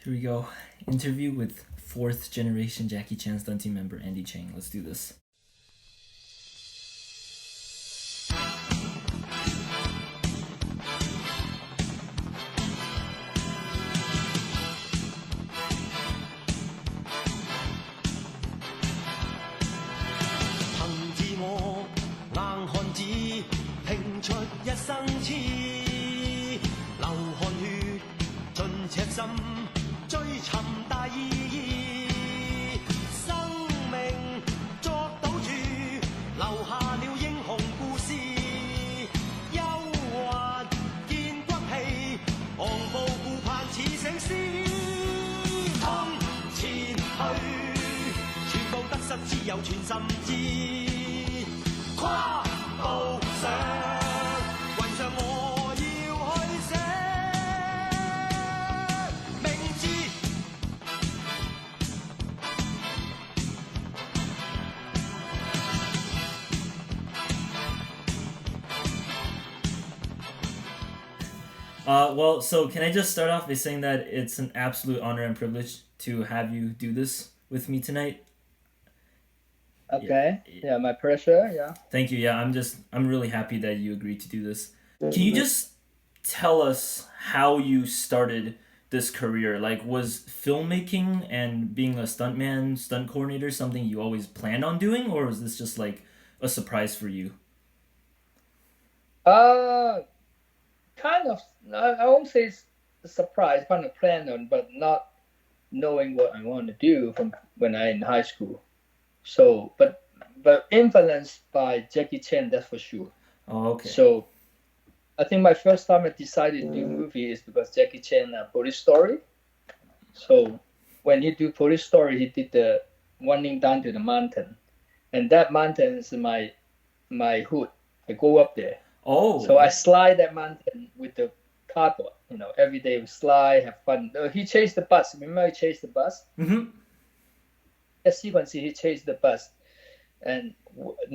Here we go. Interview with fourth generation Jackie Chan stunt team member Andy Cheng. Let's do this. Well, so can I just start off by saying that it's an absolute honor and privilege to have you do this with me tonight. Okay. Yeah, my pleasure. Yeah. Thank you. Yeah, I'm really happy that you agreed to do this. Can you just tell us how you started this career? Like, was filmmaking and being a stuntman, stunt coordinator something you always planned on doing, or was this just like a surprise for you? Kind of. I won't say it's a surprise, kind of planned on, but not knowing what I want to do from when I in high school. So, but influenced by Jackie Chan, that's for sure. Oh, okay. So, I think my first time I decided to do movie is because Jackie Chan Police Story. So, when he do Police Story, he did the running down to the mountain, and that mountain is my hood. I go up there. Oh. So I slide that mountain with the cardboard. You know, every day we slide, have fun. He chased the bus. Remember, he chased the bus. Mm-hmm. That sequence, he chased the bus, and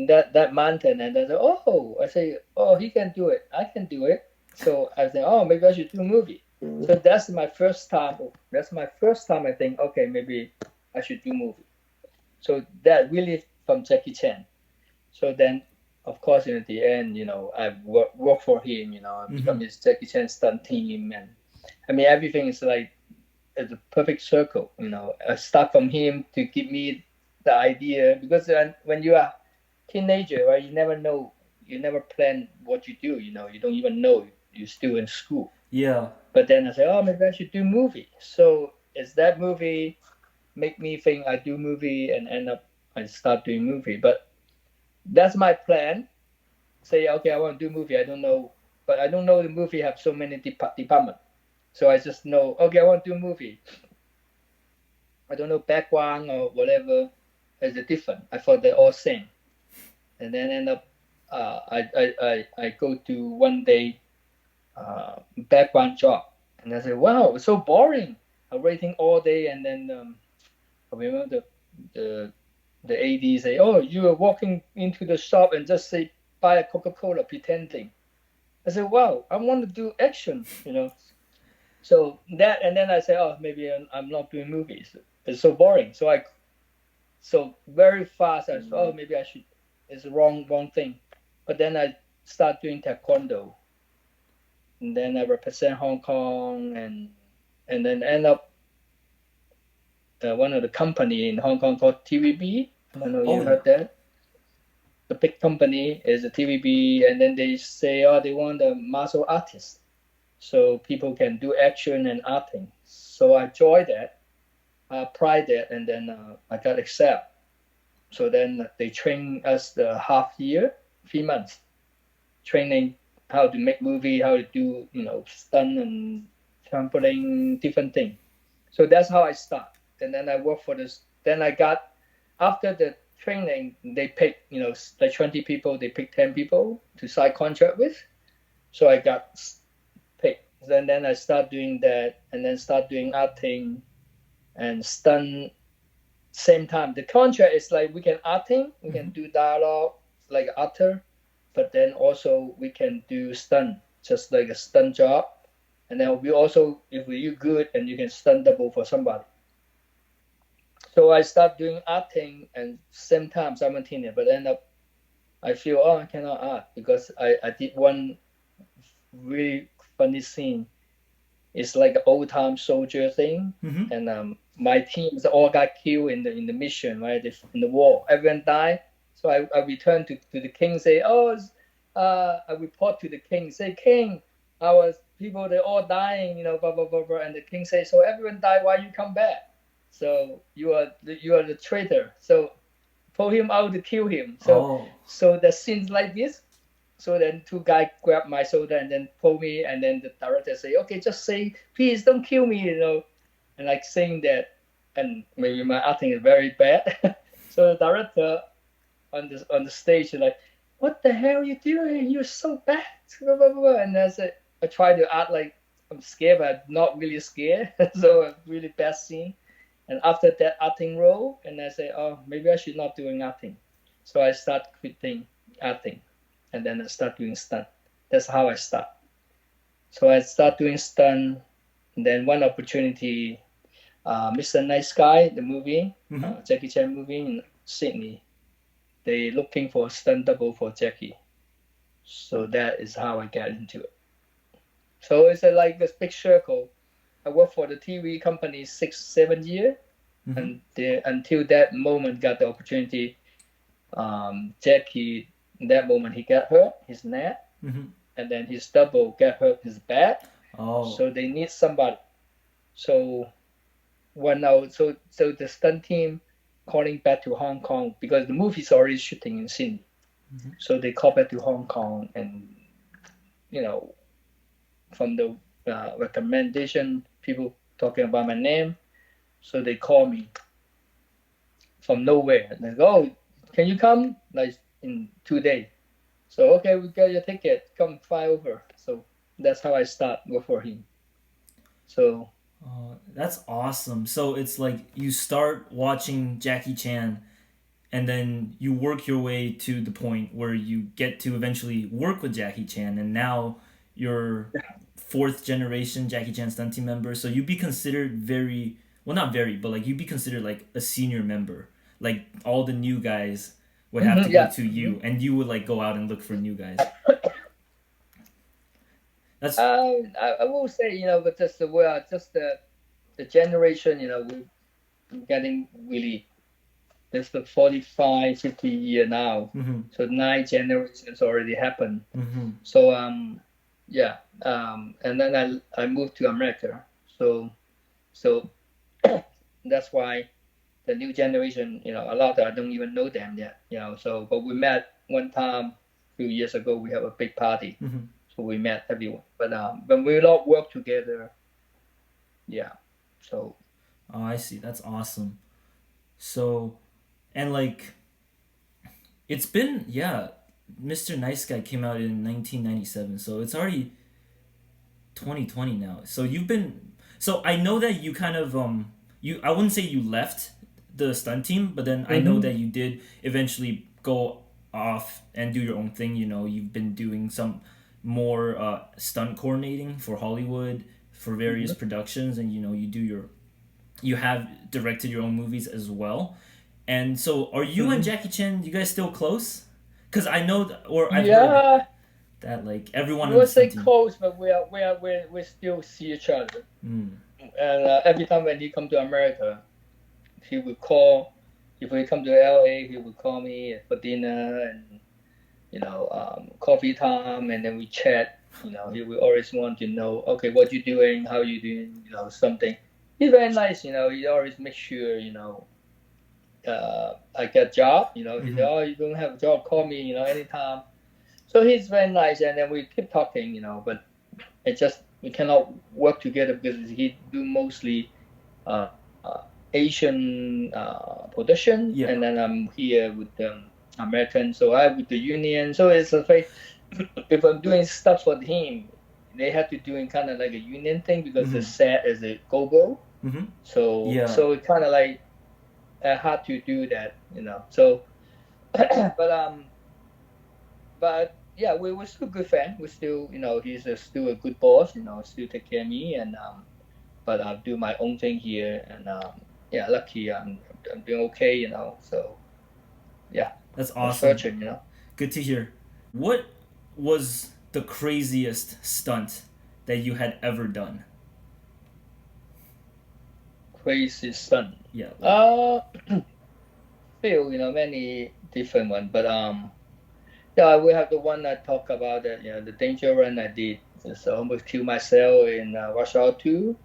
that mountain. And I say, oh, he can do it. I can do it. So I say, oh, maybe I should do a movie. So that's my first time. That's my first time. I think, okay, maybe I should do movie. So that really from Jackie Chan. So then, of course, in the end, you know, I work for him. You know, I become his Jackie Chan stunt team, and I mean everything is like it's a perfect circle. You know, I start from him to give me the idea, because when you are teenager, right, you never know, you never plan what you do. You know, you don't even know you're still in school. Yeah. But then I say, oh, maybe I should do movie. So it's that movie make me think I do movie and end up I start doing movie. But that's my plan. Say, okay, I want to do movie. I don't know, but I don't know the movie have so many department. So I just know, okay, I want to do movie. I don't know background or whatever. Is it different? I thought they're all same. And then end up, I go to one day background job, and I say, wow, it's so boring. I'm waiting all day, and then I remember the AD say, oh, you are walking into the shop and just say, buy a Coca-Cola, pretending. I said, wow, I want to do action, you know. So that, and then I say, oh, maybe I'm not doing movies. It's so boring. So very fast, I said, oh, maybe I should, it's the wrong thing. But then I start doing taekwondo. And then I represent Hong Kong, and then end up one of the company in Hong Kong called TVB. I know you heard that. The big company is a TVB, and then they say, oh, they want a martial artist, so people can do action and acting. So I joined that, applied that, and then I got accepted. So then they train us the half year, 3 months, training how to make movie, how to do, you know, stunt and trampoline, different things. So that's how I start. And then I work for this. Then I got, after the training, they pick, you know, like 20 people, they pick 10 people to sign contract with. So I got picked. And then I start doing that, and then start doing acting and stunt same time. The contract is like we can acting, we can do dialogue like actor, but then also we can do stunt, just like a stunt job. and then we also, if you good and you can stunt double for somebody. So I start doing acting and same time simultaneous, but end up I feel I cannot act because I did one really funny scene. It's like an old time soldier thing, Mm-hmm. and my teams all got killed in the mission, right? In the war, everyone died. So I returned to the king, say, oh, I report to the king, say, king, our people they're all dying, blah blah blah blah. And the king say, so everyone died, why you come back? So you are the traitor. So pull him out to kill him. So Oh. so the scenes like this. So then two guys grab my shoulder and then pull me, and then the director say, "Okay, just say, please don't kill me," and like saying that, and maybe my acting is very bad. So the director on the stage is like, "What the hell are you doing? You're so bad!" Blah, blah, blah. And I said, I try to act like I'm scared, but I'm not really scared. So a really bad scene. And after that acting role, and I say, "Oh, maybe I should not doing acting." So I start quitting acting, and then I start doing stunt. That's how I start. So I start doing stunt, and then one opportunity, Mr. Nice Guy, the movie, Mm-hmm. Jackie Chan movie in Sydney. They looking for a stunt double for Jackie. So that is how I get into it. So it's like this big circle. I worked for the TV company 6, 7 years, Mm-hmm. and until that moment got the opportunity. Jackie, in that moment, he got hurt his neck, Mm-hmm. and then his double got hurt his back. Oh. So they need somebody. So so the stunt team calling back to Hong Kong because the movie's already shooting in Sydney. Mm-hmm. So they call back to Hong Kong, and you know, from the recommendation, people talking about my name, so they call me from nowhere. And they go, "Oh, can you come?" Like in 2 days. So okay, we got your ticket. Come fly over. So that's how I start work for him. So That's awesome. So it's like you start watching Jackie Chan and then you work your way to the point where you get to eventually work with Jackie Chan, and now you're fourth generation Jackie Chan stunt team member. So you'd be considered very well, not very, but like you'd be considered like a senior member. Like all the new guys would have to go yeah, to you, and you would like go out and look for new guys. That's I will say but just the way just the generation we're getting really that's the 45, 50 year now. mm-hmm, So 9 generations already happened. mm-hmm, So yeah, and then I moved to America. So that's why the new generation, a lot I don't even know them yet. So but we met one time a few years ago. We have a big party, mm-hmm. so we met everyone. But when we all work together, yeah. So Oh, I see. That's awesome. So and like it's been, yeah, Mr. Nice Guy came out in 1997, so it's already 2020 now. So you've been, so I know that you kind of you, I wouldn't say you left the stunt team, but then I know mm-hmm. that you did eventually go off and do your own thing. You've been doing some more stunt coordinating for Hollywood for various Mm-hmm. productions, and you have directed your own movies as well. And so, are you and Mm-hmm. Jackie Chan? You guys still close? Because I know, or I've heard Yeah, that like everyone we in the would say stunt team. close, but we still see each other. Mm. And every time when he come to America, he would call. If we come to LA, he would call me for dinner and coffee time, and then we chat. He would always want to know, okay, what you doing, how you doing, something. He's very nice. He always make sure I get job. He said, Mm-hmm. oh, you don't have a job, call me, anytime. So he's very nice, and then we keep talking. But it just we cannot work together because he do mostly uh, uh, Asian production, Yeah. and then I'm here with American, so I with the union. So it's a very if I'm doing stuff for him, they have to doing kind of like a union thing because the Mm-hmm. set is a go-go. Mm-hmm. So Yeah. so it kind of like hard to do that. So but but yeah, we're still good friends. We're still, he's still a good boss. Still take care of me, and but I do my own thing here, and yeah, lucky I'm doing okay. So yeah, That's I'm awesome. searching. Good to hear. What was the craziest stunt that you had ever done? Crazy son. Yeah, like Uh, Few, many different one, but yeah, we have the one I talk about that, the danger run I did. Just almost kill myself in Rush Hour 2,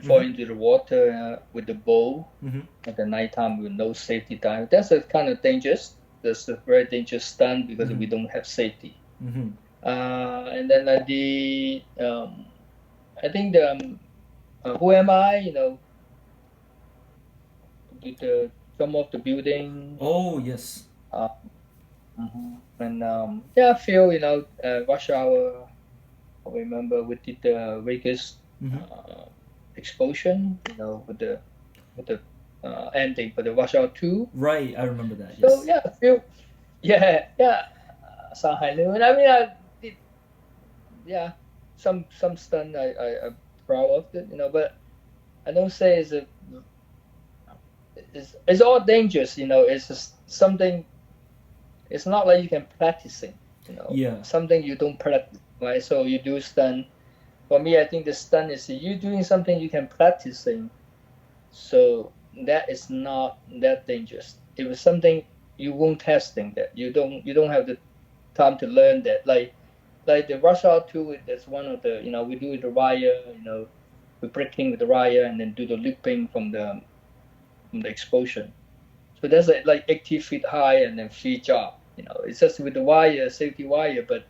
fall mm-hmm. into the water with the bow Mm-hmm. at the nighttime with no safety time. That's a kind of dangerous. That's a very dangerous stunt because Mm-hmm. we don't have safety. Mm-hmm. And then I did, I think the Who Am I? With the jump off the building. Oh yes. Uh, And yeah, I feel Rush Hour. I remember we did the Vegas Mm-hmm. uh, explosion. With the ending for the Rush Hour 2. Right, I remember that. So Yes. yeah, I feel yeah. Shanghai Noon. I mean, I did yeah some stunt I'm proud of it. But I don't say it's all dangerous. It's just something. It's not like you can practicing. Yeah. Something you don't practice, right? So you do stunt. For me, I think the stunt is you doing something you can practicing. So that is not that dangerous. If it's something you won't testing that you don't have the time to learn that. Like the rush hour 2, that's one of the we do the wire. We breaking with the wire and then do the looping from the explosion. So that's like 80 feet high and then free job. It's just with the wire, safety wire, but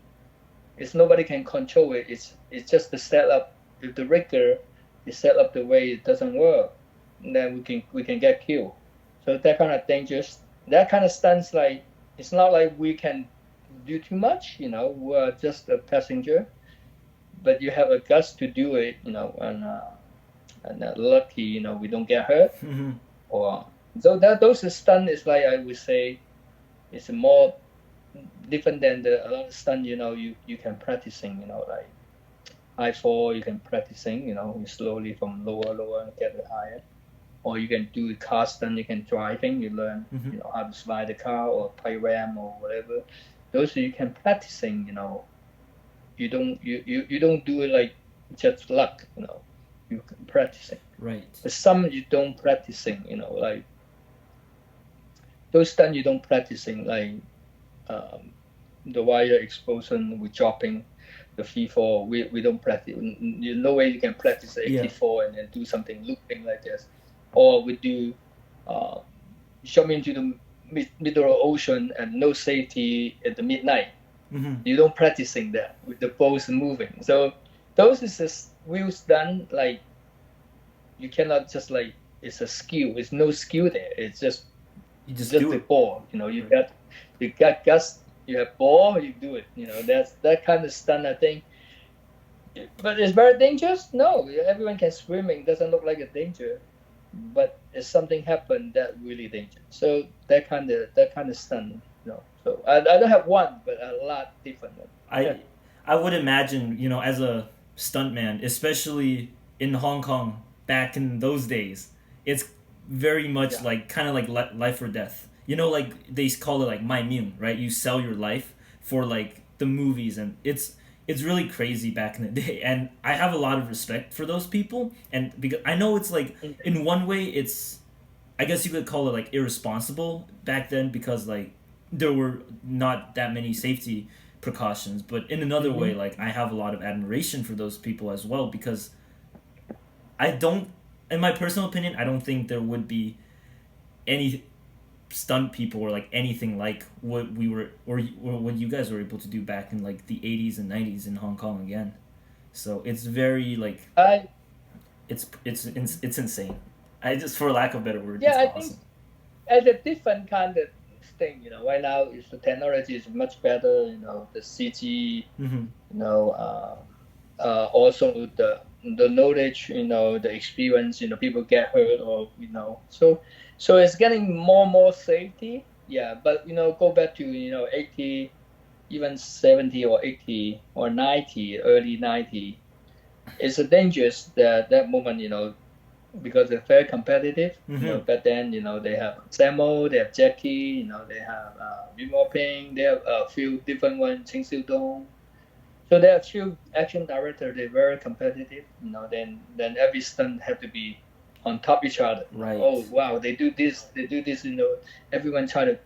it's nobody can control it. It's just the setup. If the rigger is set up the way it doesn't work, then we can get killed. So that kind of dangerous. That kind of stunts, like it's not like we can do too much. We're just a passenger, but you have a guts to do it. And lucky, we don't get hurt. Mm-hmm. Or so that those stunt is like I would say it's more different than the a lot of stunt. You can practicing. Like high fall, you can practicing. You slowly from lower and get it higher. Or you can do car stunt. You can driving. You learn Mm-hmm. how to slide the car or play ram or whatever. Those you can practicing. You don't do it like just luck. You can practicing. Right. But some you don't practicing. Like those stunt you don't practicing like the wire explosion with dropping the free fall. We don't practice. No way you can practice the Yeah. 84 and then do something looping like this. Or we do uh, jump into the middle of ocean and no safety at the midnight. Mm-hmm. You don't practicing that with the boats moving. So those is just wheels done like you cannot just like it's a skill. It's no skill there. It's just You just just do the it. ball. You got guts. You have ball. You do it. That's that kind of stunt. I think, but it's very dangerous. No, everyone can swimming. Doesn't look like a danger, but if something happened, that really dangerous. So that kind of stunt. So I don't have one, but a lot different. I I would imagine, as a stuntman, especially in Hong Kong back in those days, it's very much Yeah. like kind of like life or death. Like they call it like my immune, right? You sell your life for like the movies, and it's really crazy back in the day. And I have a lot of respect for those people, and because I know it's like in one way it's I guess you could call it like irresponsible back then because like there were not that many safety precautions, but in another way Mm-hmm. like I have a lot of admiration for those people as well because I don't in my personal opinion I don't think there would be any stunt people or like anything like what we were or what you guys were able to do back in like the 80s and 90s in Hong Kong again. So it's very like I it's insane. I just for lack of a better word, Yeah, it's I think awesome. as a different kind of thing. Right now is the technology is much better. The CG. Mm-hmm. Also the knowledge, the experience, people get hurt or so it's getting more and more safety. Yeah, but go back to 80. even 70 or 80 or 90, early 90, it's a dangerous that moment, because they're very competitive. Mm-hmm. Back then, they have Samo, they have Jackie, they have Yimo Ping, they have a few different ones, Cheng Dong. So there are few action directors. They're very competitive. Then every stunt have to be on top each other. Right. Oh wow, they do this, they do this. Everyone try to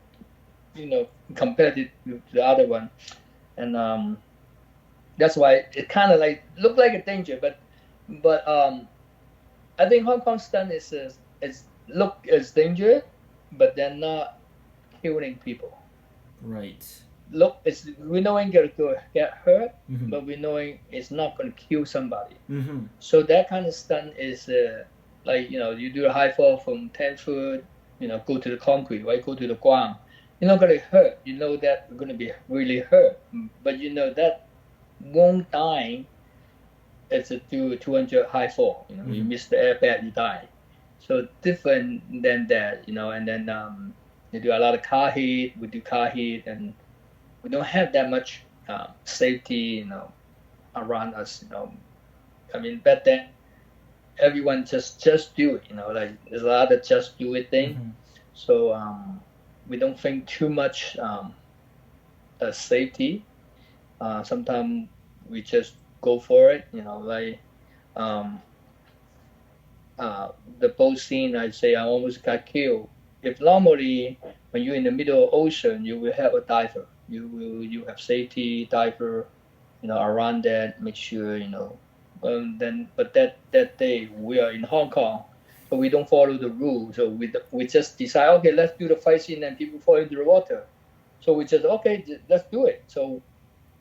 compare it with the other one, and that's why it kind of like look like a danger, but I think Hong Kong stunt is look as danger, but they're not killing people. Right. Look, we knowing you're going to get hurt, Mm-hmm. but we knowing it's not going to kill somebody. Mm-hmm. So that kind of stunt is like you do a high fall from 10 foot, go to the concrete, right? Go to the ground. You're not going to hurt. You know that you're going to be really hurt, but that won't die. It's a 200 high fall. You Mm-hmm. miss the airbag, you die. So different than that, and then you do a lot of car hit. We do car hit, and we don't have that much safety, around us. I mean, back then everyone just do it. Like there's a lot of just do it thing. Mm-hmm. So we don't think too much safety. Sometimes we just go for it. Like um, the boat scene, I say I almost got killed. If normally when you're in the middle of ocean, you will have a diver. You have safety diver, around that. Make sure Then, but that day we are in Hong Kong, so we don't follow the rules. So we just decide, okay, let's do the fight scene, and people fall into the water. So we just okay, let's do it. So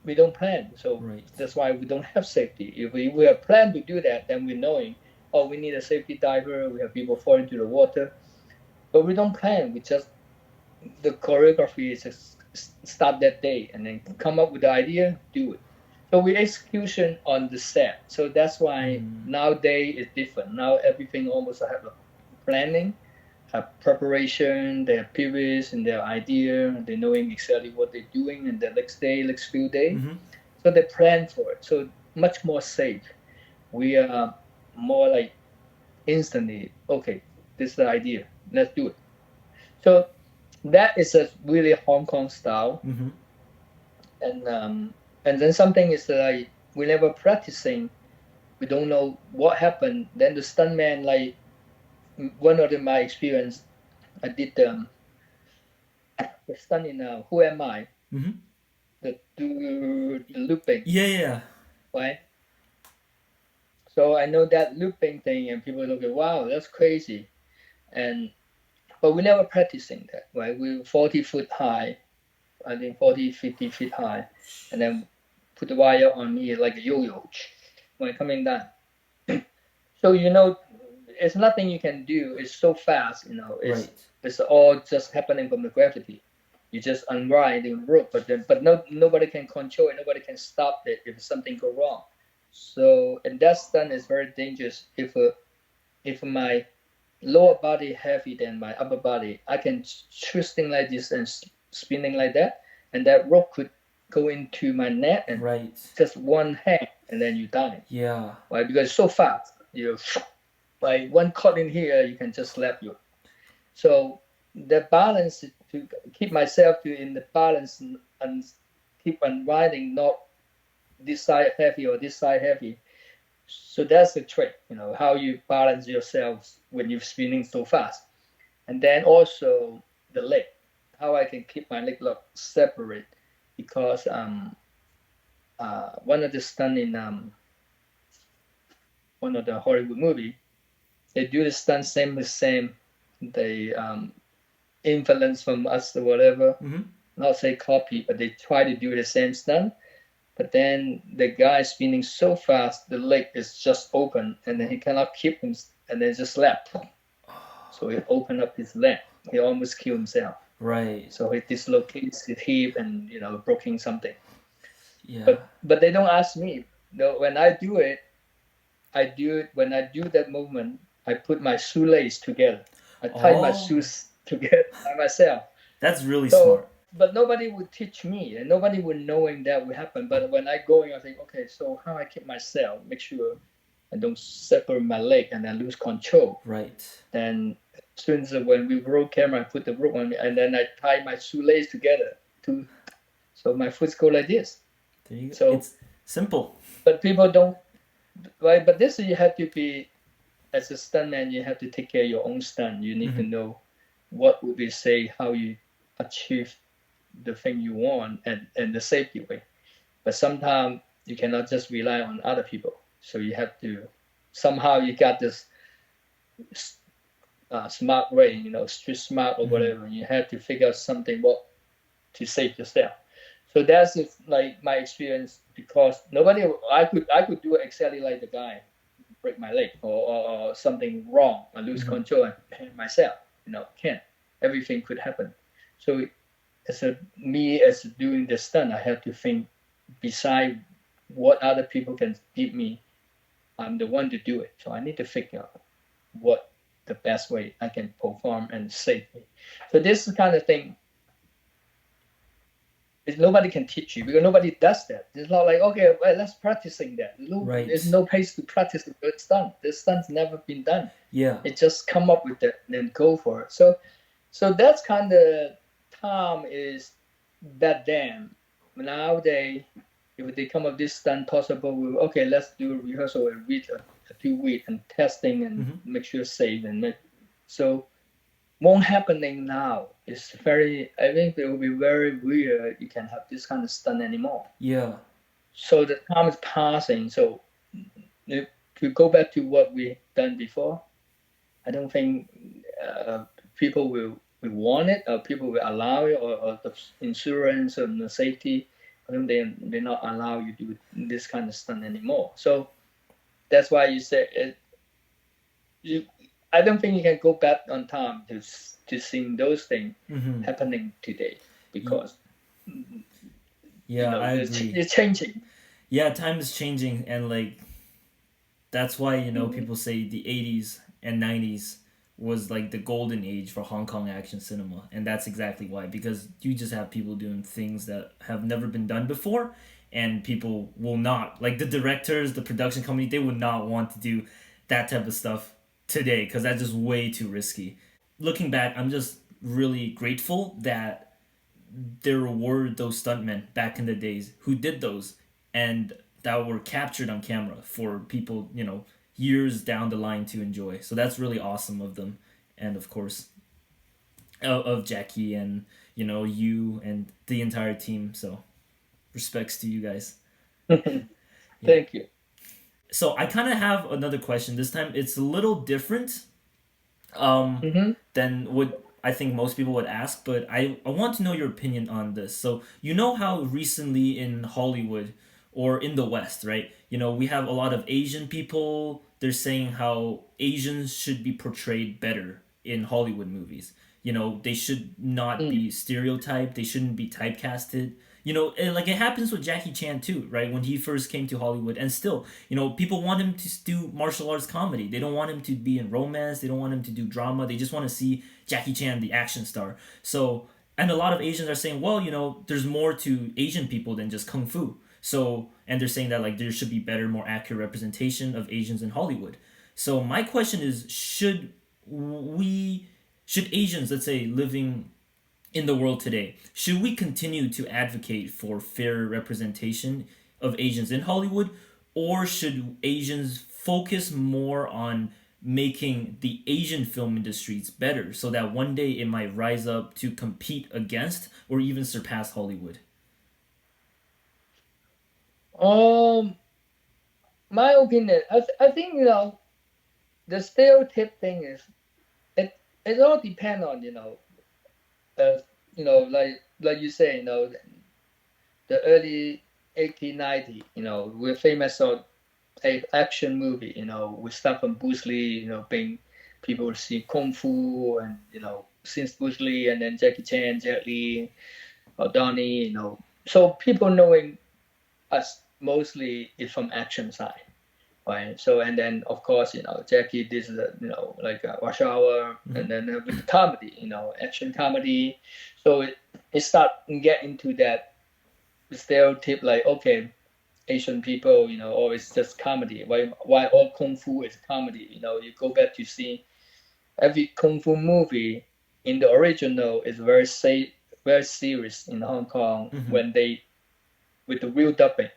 we don't plan. So Right. that's why we don't have safety. If we have planned to do that, then we're knowing, oh, we need a safety diver. We have people fall into the water, but we don't plan. We just the choreography is just start that day and then come up with the idea, do it. So we execution on the set. So that's why Mm. nowadays is different. Now everything almost have a planning, have preparation, they have periods and their idea, they knowing exactly what they're doing and the next day, next few days. Mm-hmm. So they plan for it. So much more safe. We are more like instantly, okay, this is the idea. Let's do it. So that is a really Hong Kong style. Mm-hmm. And then something is like we never practicing. We don't know what happened. Then the stuntman, like one of my experience, I did the stunt in Who Am I? Mm-hmm. The looping, Yeah, yeah. right? So I know that looping thing, and people look at, wow, that's crazy. And but we never practicing that, right? We 40 foot high, I think 40, 50 feet high, and then put the wire on me like a yo-yo when coming down. So it's nothing you can do. It's so fast. Right. It's all just happening from the gravity. You just unwind the rope, but nobody can control it. Nobody can stop it if something go wrong. So and that stunt is very dangerous. If my lower body heavy than my upper body, I can twisting like this and spinning like that, and that rope could go into my neck and Right. just one hand, and then you die. Yeah. Right? Because it's so fast. Like one cut in here, you can just slap you. So the balance to keep myself in the balance and keep on riding, not this side heavy or this side heavy. So that's the trick, how you balance yourself when you're spinning so fast. And then also the leg, how I can keep my leg lock separate, because one of the stunt in one of the Hollywood movie, they do the stunt same. They influence from us or whatever. Mm-hmm. Not say copy, but they try to do the same stunt. But then the guy spinning so fast, the leg is just open, and then he cannot keep him, and then just slap. So he opened up his leg. He almost killed himself. Right. So he dislocates his hip and broken something. Yeah. But they don't ask me. When I do it, when I do that movement, I put my shoelace together. I tie my Oh, shoes together by myself. that's really So smart. but nobody would teach me, and nobody would knowing that would happen. But when I go in, I think, okay, so how I keep myself, make sure I don't separate my leg and then lose control. Right. Then as soon as when we roll camera, I put the rope on me, and then I tie my shoelace together to, so my foot go like this. There you go. So It's simple. but people don't, right? But this you have to be, as a stuntman, you have to take care of your own stunt. You need to know what would be say, how you achieve the thing you want, and the safety way. But sometimes you cannot just rely on other people. So you have to, somehow you got this smart way, you know, street smart or whatever. You have to figure out something what to save yourself. So that's like my experience, because nobody, I could do exactly like the guy, break my leg or something wrong, I lose control and hurt myself. You know, can't. Everything could happen. So as doing the stunt, I have to think beside what other people can give me. I'm the one to do it, so I need to figure out what the best way I can perform and safely. So this kind of thing is nobody can teach you, because nobody does that. It's not like, okay, well, let's practicing that. Right. There's no place to practice the good stunt. This stunt's never been done. Yeah. It just come up with it and then go for it. So that's kind of time is that damn. Nowadays, if they come up this stunt possible, okay, let's do a rehearsal and read a 2 week and testing and make sure it's safe so won't happening now. It's very, I think it will be very weird you can have this kind of stunt anymore. Yeah. So the time is passing. So if to go back to what we done before, I don't think people will want it, or people will allow it, or the insurance and the safety, I think they not allow you to do this kind of stunt anymore. So that's why you say I don't think you can go back on time to seeing those things happening today, because I agree. It's changing. Yeah, time is changing, and like that's why people say the 80s and 90s was like the golden age for Hong Kong action cinema, and that's exactly why, because you just have people doing things that have never been done before, and people will not, like the directors, the production company, they would not want to do that type of stuff today, because that's just way too risky. Looking back, I'm just really grateful that there were those stuntmen back in the days who did those and that were captured on camera for people, years down the line to enjoy. So that's really awesome of them, and of course of Jackie and you and the entire team. So respects to you guys. Thank you. So I kind of have another question. This time it's a little different than what I think most people would ask, but I want to know your opinion on this. So you know how recently in Hollywood or in the West, right? We have a lot of Asian people. They're saying how Asians should be portrayed better in Hollywood movies. They should not be stereotyped. They shouldn't be typecasted. Like it happens with Jackie Chan too, right? When he first came to Hollywood, and still, people want him to do martial arts comedy. They don't want him to be in romance. They don't want him to do drama. They just want to see Jackie Chan, the action star. So, and a lot of Asians are saying, well, there's more to Asian people than just kung fu. So, and they're saying that like there should be better, more accurate representation of Asians in Hollywood. So my question is, should Asians, let's say, living in the world today, should we continue to advocate for fair representation of Asians in Hollywood, or should Asians focus more on making the Asian film industries better so that one day it might rise up to compete against or even surpass Hollywood? My opinion, I think the stereotype thing is it all depends on like you say, the early 1890, we're famous on a action movie, we start from Bruce Lee, being people see Kung Fu, and since Bruce Lee, and then Jackie Chan, Jet Li, or Donnie, so people knowing us mostly is from action side. right? So and then of course Jackie this is like Rush Hour, and then with the comedy, action comedy. So it start get into that stereotype like, okay, Asian people, always just comedy. Why all kung fu is comedy? You go back to see every kung fu movie in the original is very serious in Hong Kong when they with the real dubbing.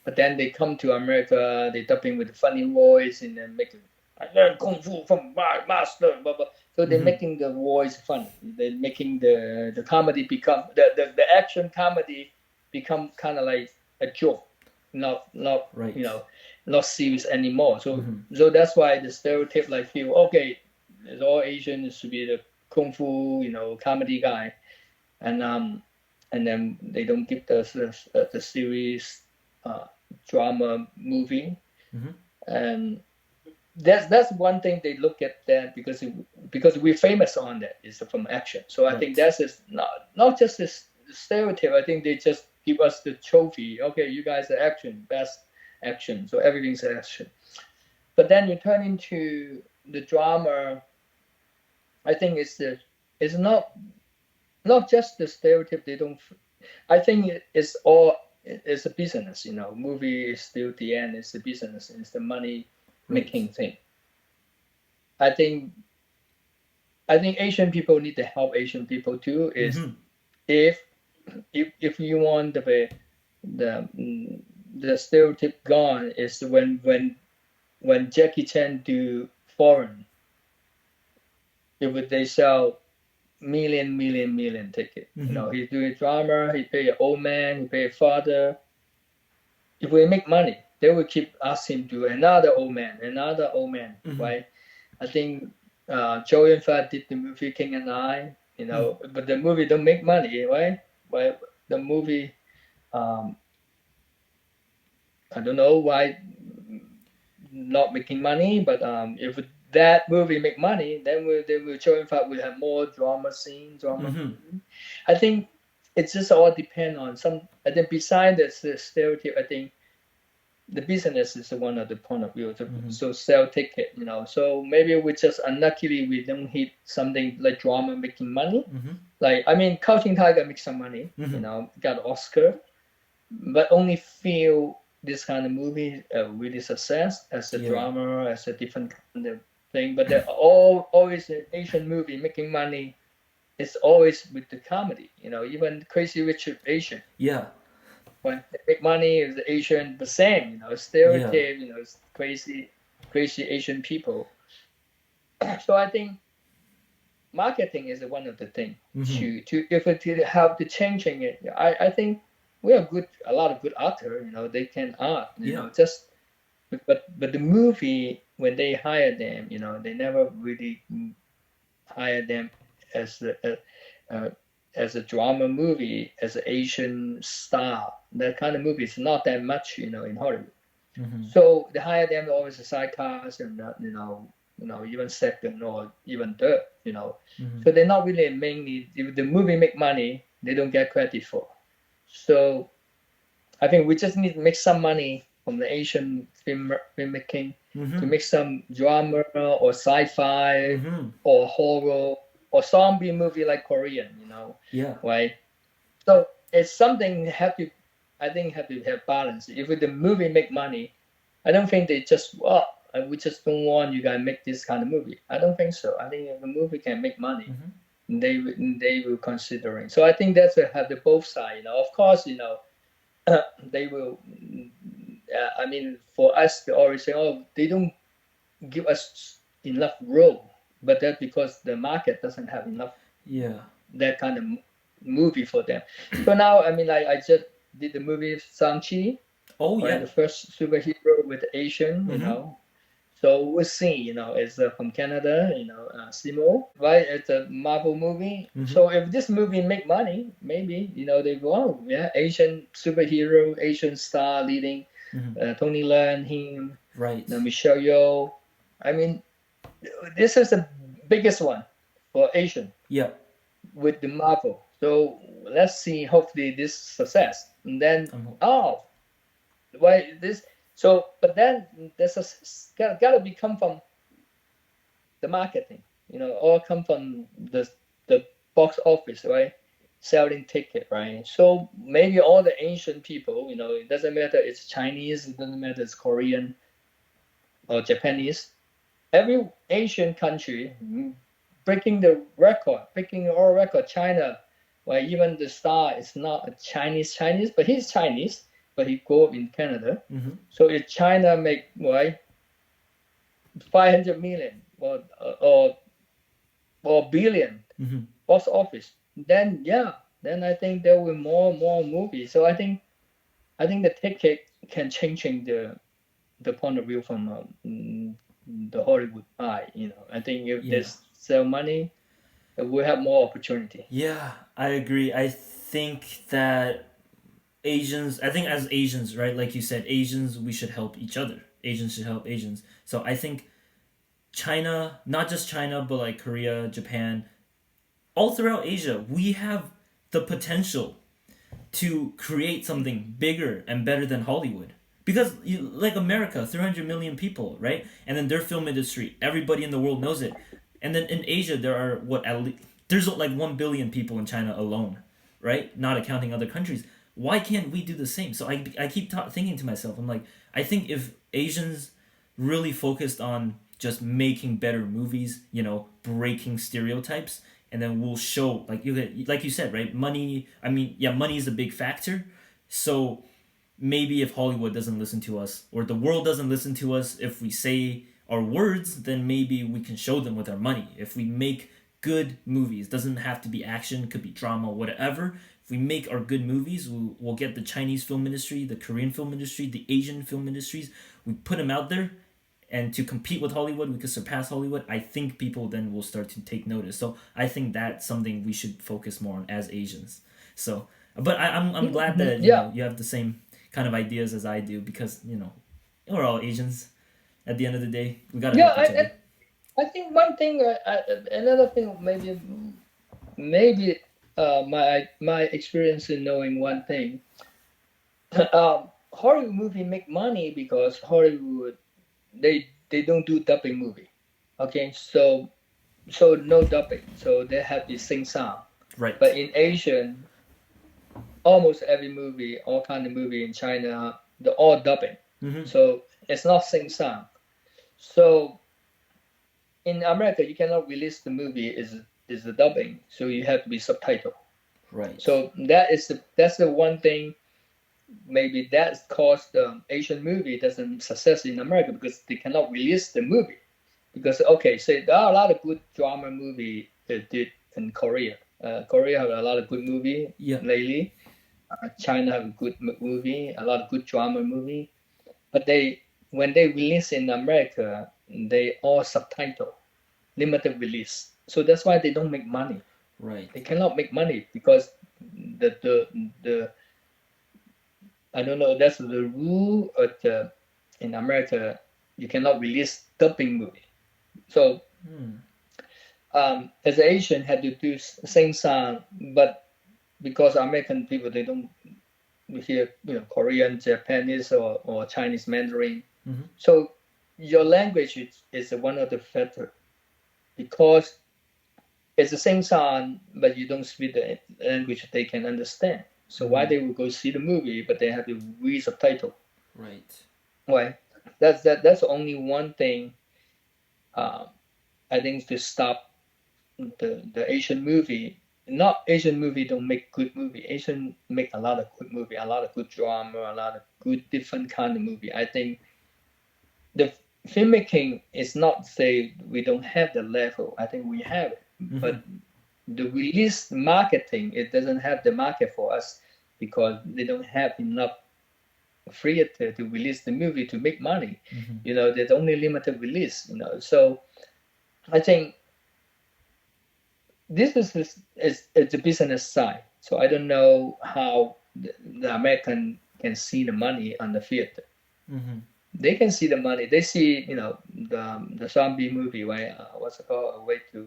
But then they come to America, they dubbing with the funny voice and then making I learned kung fu from my master, blah, blah. So they're making the voice funny. They're making the comedy become the action comedy become kind of like a joke, not Right. not serious anymore. So so that's why the stereotype like feel okay, it's all Asian, it should be the kung fu comedy guy, and then they don't give the series drama movie, and that's one thing they look at that because we're famous on that is from action. So I think that's just not just this stereotype. I think they just give us the trophy. Okay, you guys are action, best action. So everything's action. But then you turn into the drama. I think it's not just the stereotype. They don't. I think it's all. It's a business, Movie is still the end. It's the business. It's the money making thing. I think Asian people need to help Asian people too. Is if you want the stereotype gone, is when Jackie Chan do foreign, if they sell million ticket. He's doing drama, he pay an old man, he pay a father. If we make money, they will keep asking him to do another old man, right? I think Joe and Fat did the movie King and I, but the movie don't make money, right? Well, the movie, I don't know why not making money, but if that movie make money, then Joe and Fat will have more drama scenes, I think it just all depend on some. I think besides the stereotype, I think the business is one of the point of view. So sell ticket, So maybe we just unluckily we don't hit something like drama making money. Like I mean, Crouching Tiger makes some money, got Oscar, but only few this kind of movie really success as a drama, as a different kind of thing. But they're always an Asian movie making money. It's always with the comedy, even Crazy Richard Asian. Yeah. When they make money is Asian, the same, stereotype, it's crazy Asian people. So I think marketing is one of the things to if it help to changing it. I think we have a lot of good actors, they can act, just but the movie when they hire them, they never really hire them as a drama movie, as an Asian star. That kind of movie is not that much, in Hollywood. So they hire them always a side cast and even second or even third, So they're not really mainly, if the movie make money, they don't get credit for. So I think we just need to make some money from the Asian filmmaking to make some drama or sci-fi or horror or zombie movie like Korean, right? So it's something have to have balance. If the movie make money, I don't think they just we just don't want you guys make this kind of movie. I don't think so. I think if the movie can make money, they will considering. So I think that's have the both sides. Of course, they will. I mean, for us, they always say, they don't give us enough role, but that's because the market doesn't have enough. That kind of movie for them. So now, I mean, I just did the movie Shang-Chi. The first superhero with Asian, So we'll see, it's from Canada, Simo, right? It's a Marvel movie. So if this movie make money, maybe, they go, Asian superhero, Asian star leading, Tony Leung, him, right? Michelle Yeoh. I mean, this is the biggest one for Asian. With the Marvel. So let's see. Hopefully, this success, and then why this So, but then there's gotta be come from the marketing, all come from the box office, right? Selling ticket, right? So maybe all the Asian people, it doesn't matter it's Chinese, it doesn't matter it's Korean or Japanese. Every Asian country breaking the record, breaking all record. China, where even the star is not a Chinese, but he's Chinese, but he grew up in Canada. Mm-hmm. So if China make 500 million or billion Mm-hmm. box office, then yeah, then I think there will be more movies. So I think the ticket can changing the point of view from the Hollywood eye. I think if Yeah. there's sell money, we have more opportunity. Yeah, I agree. I think that Asians, I think as Asians, right, like you said, Asians, we should help each other. Asians should help Asians. So I think China, not just China, but like Korea, Japan, all throughout Asia, we have the potential to create something bigger and better than Hollywood. Because like America, 300 million people, right? And then their film industry, everybody in the world knows it. And then in Asia, there are what at least there's like 1 billion people in China alone, right? Not accounting other countries. Why can't we do the same? So I keep thinking to myself, I'm like, I think if Asians really focused on just making better movies, breaking stereotypes, and then we'll show like you said, right? Money. I mean, yeah, money is a big factor. So maybe if Hollywood doesn't listen to us or the world doesn't listen to us, if we say our words, then maybe we can show them with our money. If we make good movies, doesn't have to be action, could be drama, whatever. If we make our good movies, we'll get the Chinese film industry, the Korean film industry, the Asian film industries. We put them out there, and to compete with Hollywood, we could surpass Hollywood. I think people then will start to take notice. So I think that's something we should focus more on as Asians. So, but I'm glad that Yeah, you have the same kind of ideas as I do, because we're all Asians. At the end of the day, we gotta yeah. help each other. I think one thing, another thing, maybe my experience in knowing one thing, Hollywood movie make money because Hollywood they don't do dubbing movie. Okay, so no dubbing, so they have the sing song. But Right. in Asian, almost every movie, all kind of movie in China, they're all dubbing. Mm-hmm. So it's not sing song. So in America, you cannot release the movie is the dubbing, so you have to be subtitle. Right. So that's the one thing maybe that's caused the Asian movie doesn't success in America because they cannot release the movie. Because okay, so there are a lot of good drama movie did in Korea. Korea have a lot of good movie Yeah. lately. China have a good movie, a lot of good drama movie. But when they release in America, they all subtitle, limited release. So that's why they don't make money. Right. They cannot make money because the I don't know, that's the rule in America. You cannot release dubbing movie. So Hmm. as an Asian had to do same song, but because American people they don't hear Korean, Japanese or Chinese Mandarin, Mm-hmm. so your language is one of the factor because it's the same song, but you don't speak the language they can understand. So why Mm. they will go see the movie, but they have to read subtitle? Right. Why? That's only one thing. Um, I think to stop the Asian movie. Not Asian movie don't make good movie. Asian make a lot of good movie, a lot of good drama, a lot of good different kind of movie. I think the filmmaking is not say we don't have the level. I think we have it, Mm-hmm. but the release marketing it doesn't have the market for us because they don't have enough theater to release the movie to make money. Mm-hmm. There's only limited release. So I think this is the business side. So I don't know how the American can see the money on the theater. Mm-hmm. They can see the money. They see the zombie movie, right? What's it called? A way to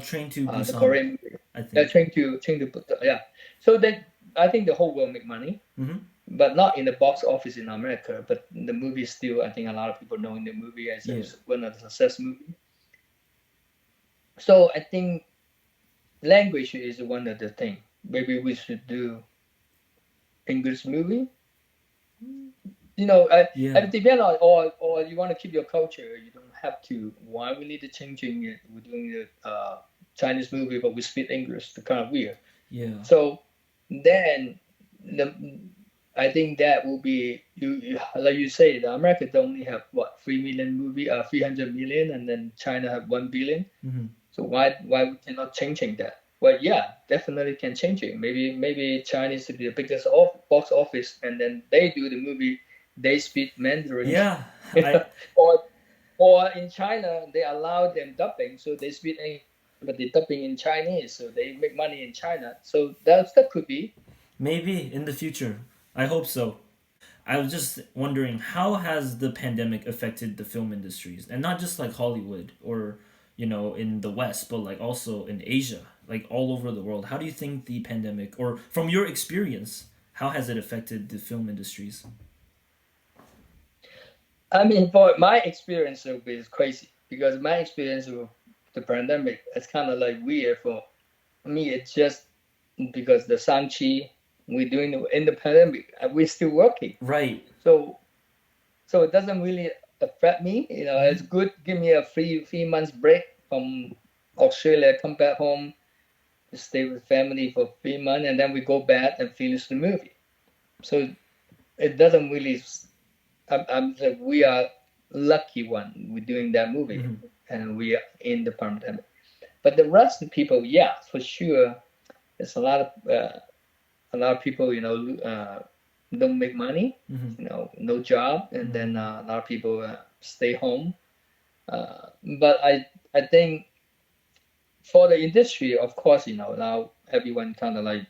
Train to the Busan, Korean movie. I Yeah, think. trying to yeah. So then I think the whole world make money. Mm-hmm. but not in the box office in America. But the movie still, I think a lot of people knowing the movie as Yeah. one of the success movie. So I think language is one of the thing. Maybe we should do English movie. You know, Yeah. it depends on, or you want to keep your culture. You don't have to. Why we need to changing it? We're doing the Chinese movie, but we speak English. It's kind of weird. Yeah. So then, the I think that will be like you say. The America only have what 3 million movie, 300 million, and then China have 1 billion. Mm-hmm. So why we cannot changing that? Well, yeah, definitely can change it. Maybe Chinese to be the biggest box office, and then they do the movie. They speak Mandarin, Yeah. you know, I or in China they allow them dubbing, so they speak English, but they dubbing in Chinese, so they make money in China. So that could be. maybe in the future. I hope so. I was just wondering how has the pandemic affected the film industries, and not just like Hollywood or in the West, but like also in Asia, like all over the world. How do you think the pandemic, or from your experience, how has it affected the film industries? I mean, for my experience, it is crazy because my experience with the pandemic is kind of like weird for me. It's just because the Sanchi we're doing in the pandemic, we're still working. Right. So it doesn't really affect me. You know, it's Mm-hmm. good. Give me a 3 months break from Australia. Come back home, stay with family for 3 months, and then we go back and finish the movie. So it doesn't really. I'm like we are lucky one. We're doing that movie, Mm-hmm. and we are in the pandemic. But the rest of the people, yeah, for sure, there's a lot of people, don't make money, Mm-hmm. no job, and Mm-hmm. then a lot of people stay home. But I think for the industry, of course, now everyone kind of like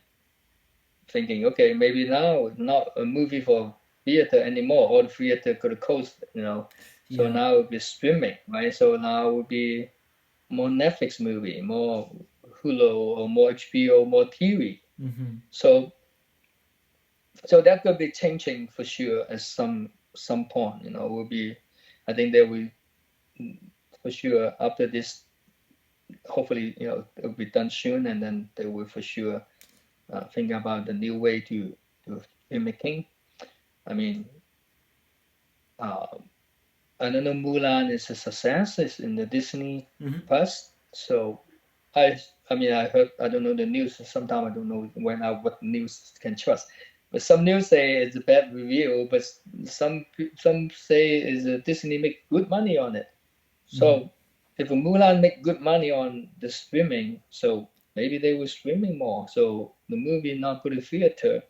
thinking, okay, maybe now it's not a movie for theater anymore. All the theater could close, So Yeah. now it'll be streaming, right? So now it will be more Netflix movie, more Hulu, or more HBO, more TV. Mm-hmm. So that could be changing for sure at some point. Will be. I think there will for sure after this. Hopefully, it'll be done soon, and then they will for sure think about the new way to do filmmaking. I mean, uh, I don't know. Mulan is a success. It's in the Disney Mm-hmm. Plus. So I I mean I heard I don't know the news. Sometimes I don't know what news can trust. But some news say it's a bad review, but some say is Disney make good money on it. Mm-hmm. So if Mulan make good money on the streaming, so maybe they will streaming more. So the movie not go to theater,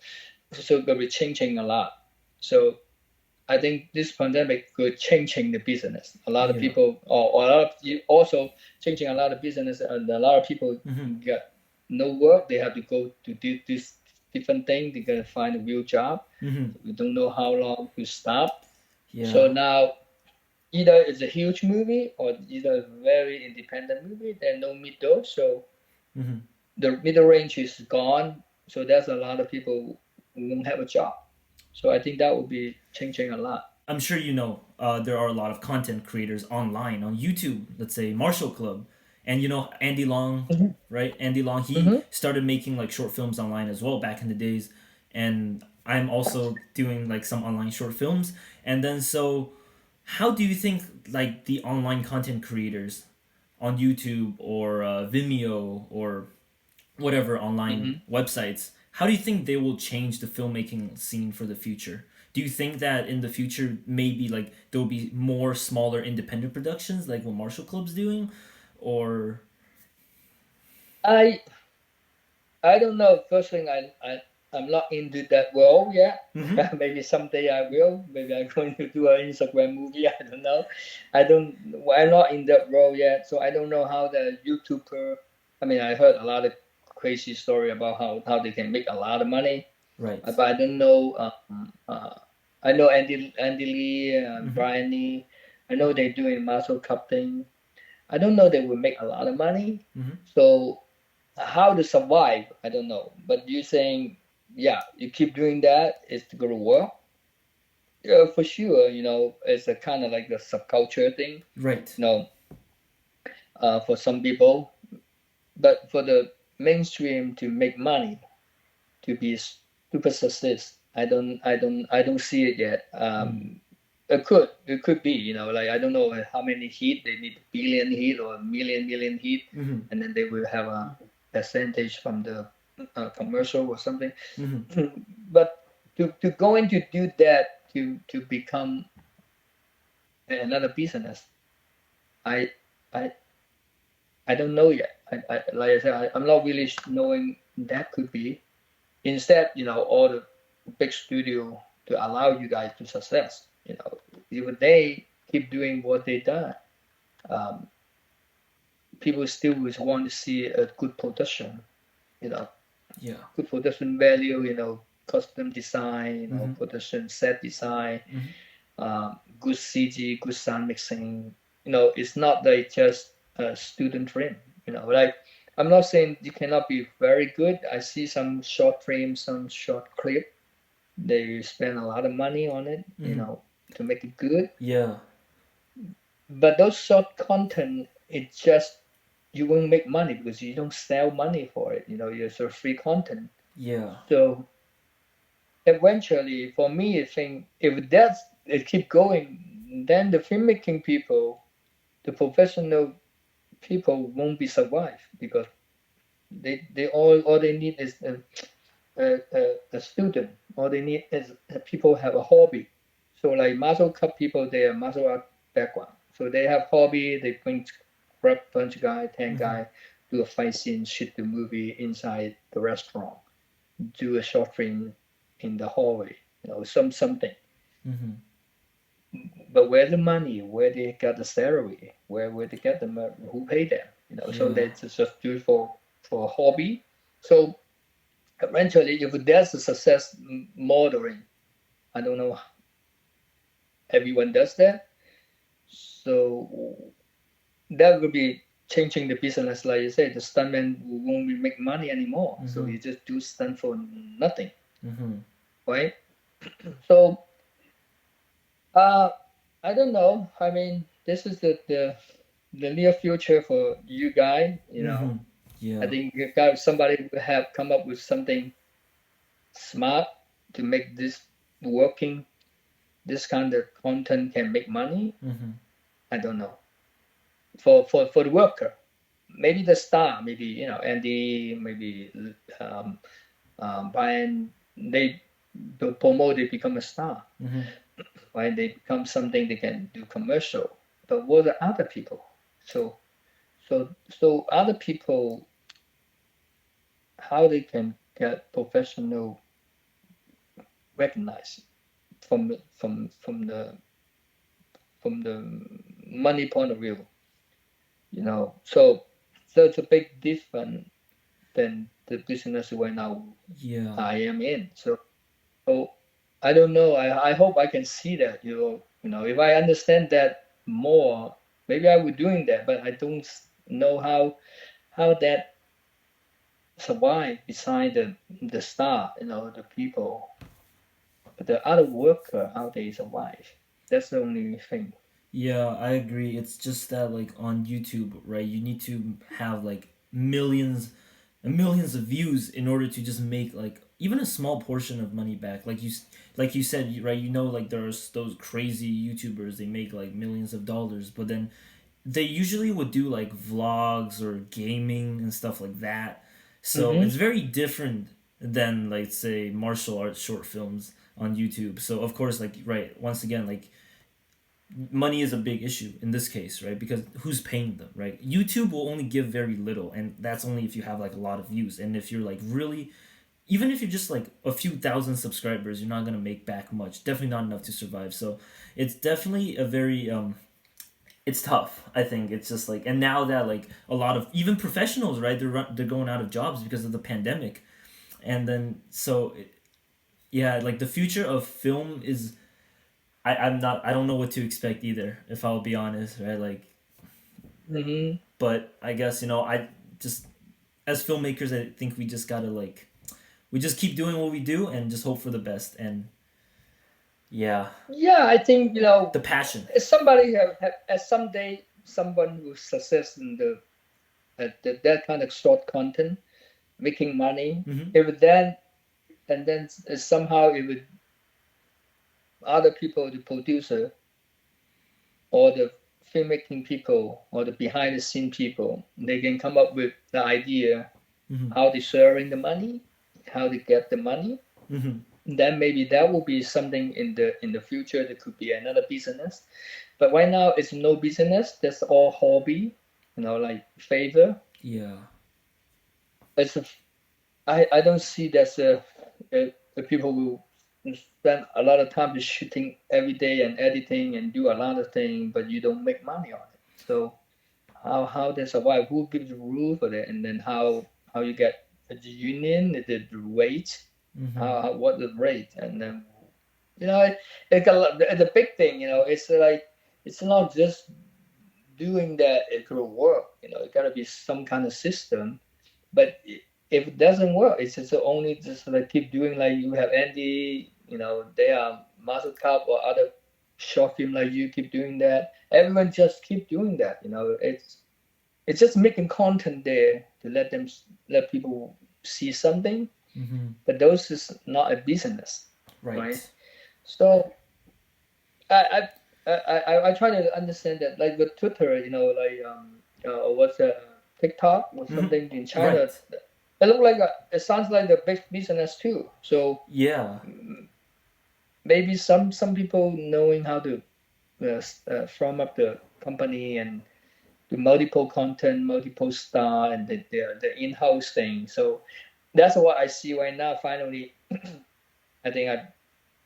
so gonna be changing a lot. So I think this pandemic could changing the business. A lot of Yeah. people, or a lot of also changing a lot of business, and a lot of people Mm-hmm. got no work. They have to go to do this different thing. They gotta find a real job. Mm-hmm. We don't know how long to stop. Yeah. So now either it's a huge movie or either a very independent movie. There's no middle. So Mm-hmm. the middle range is gone. So there's a lot of people who won't have a job. So I think that will be changing a lot. I'm sure there are a lot of content creators online on YouTube. Let's say Marshall Club, and Andy Long, Mm-hmm. right? Andy Long, he Mm-hmm. started making like short films online as well back in the days, and I'm also doing like some online short films. And then so, how do you think like the online content creators on YouTube or Vimeo or whatever online Mm-hmm. websites, how do you think they will change the filmmaking scene for the future? Do you think that in the future maybe like there will be more smaller independent productions like what Marshall Club's doing, or I I don't know. First thing, I'm not into that world yet. mm-hmm. Maybe someday I will. Maybe I'm going to do an Instagram movie. I don't know. I don't. I'm not in that world yet, so I don't know how the YouTuber. I mean, I heard a lot of crazy story about how they can make a lot of money, Right? but I don't know. I know Andy Lee, Mm-hmm. Brian Lee. I know they're doing muscle cup thing. I don't know they will make a lot of money. Mm-hmm. So how to survive, I don't know. But you saying yeah, you keep doing that, it's gonna work. Yeah, for sure. It's a kind of like the subculture thing. Right. You know, for some people, but for the mainstream to make money, to be super success, I don't see it yet. Mm. It could be, like I don't know how many hit they need, billion hit or million hit, Mm-hmm. and then they will have a percentage from the commercial or something. Mm-hmm. But to go into do that to become another business, I I I don't know yet. Like I said, I'm not really knowing that could be. Instead, all the big studio to allow you guys to success. If they keep doing what they done, um, people still will want to see a good production. You know, Yeah. good production value. Custom design. Mm-hmm. Production set design. Mm-hmm. Good CG, good sound mixing. It's not like just a student film. Like I'm not saying you cannot be very good. I see some short frames, some short clip. They spend a lot of money on it, Mm-hmm. to make it good. Yeah. But those short content, it just you won't make money because you don't sell money for it. It's a free content. Yeah. So eventually, for me, I think if that's it keep going, then the filmmaking people, the professional people, won't be survive because they all they need is a student. All they need is people have a hobby. So like martial art people, they are martial art background. So they have hobby. They bring grab punch guy, ten Mm-hmm. guy, do a fight scene, shoot the movie inside the restaurant, do a short film in the hallway. Something. Mm-hmm. But where the money? Where they got the salary? Where they get the money? Who pay them? So Yeah. they just do it for hobby. So eventually, if there's a success modeling, I don't know, everyone does that. So that will be changing the business, like you said. The stuntman won't make money anymore. So Mm-hmm. you just do stunt for nothing, Mm-hmm. right? So uh, I don't know. I mean, this is the near future for you guys. Mm-hmm. I Yeah. think somebody will have come up with something smart to make this working. This kind of content can make money. Mm-hmm. I don't know. For the worker, maybe the star, maybe Andy, maybe Brian. They promote, they become a star, Mm-hmm. right? They become something they can do commercial. But what are other people? So so other people, how they can get professional recognized from the money point of view, So it's a big difference than the business right now Yeah. I am in. So I don't know. I hope I can see that. If I understand that more, maybe I would doing that. But I don't know how that survive beside the star. The people, the other worker, how they survive. That's the only thing. Yeah, I agree. It's just that like on YouTube, right? You need to have like millions and millions of views in order to just make like even a small portion of money back. Like you said, right? Like there's those crazy YouTubers, they make like millions of dollars, but then they usually would do like vlogs or gaming and stuff like that. So Mm-hmm. it's very different than like say martial arts short films on YouTube. So of course like right, once again like money is a big issue in this case, right? Because who's paying them, right? YouTube will only give very little, and that's only if you have like a lot of views. And if you're like really, even if you're just like a few thousand subscribers, you're not gonna make back much. Definitely not enough to survive. So it's definitely a very it's tough. I think it's just like, and now that like a lot of even professionals, right? They're going out of jobs because of the pandemic, and then yeah, like the future of film is I'm not I don't know what to expect either, if I'll be honest, right? Like, Mm-hmm. but I guess I just as filmmakers I think we just gotta like we just keep doing what we do and just hope for the best. And yeah, Yeah, I think the passion. somebody have at someday someone who success in that kind of short content, making money. Mm-hmm. If then and then somehow it would other people, the producer or the filmmaking people or the behind the scene people, they can come up with the idea Mm-hmm. how they sharing the money, how they get the money. Mm-hmm. Then maybe that will be something in the future. That could be another business. But right now it's no business. That's all hobby. Like favor. Yeah. It's I don't see that's a people who spend a lot of time just shooting every day and editing and do a lot of things, but you don't make money on it. So how they survive? Who gives the rule for that? And then how you get the union, the rate, Mm-hmm. how what the rate, and then the big thing. It's like it's not just doing that. It could work. It gotta be some kind of system. But if it doesn't work, it's just only just like keep doing like you have Andy. They are Muscle Cup or other short film like you keep doing that. Everyone just keep doing that. It's just making content there to let people see something, Mm-hmm. but those is not a business, right? Right. So I I try to understand that like with Twitter, like what's TikTok or Mm-hmm. something in China. Right. It sounds like a big business too. So Yeah. maybe some people knowing how to from up the company and do multiple content, multiple star, and the in-house thing. So that's what I see right now. Finally, I think I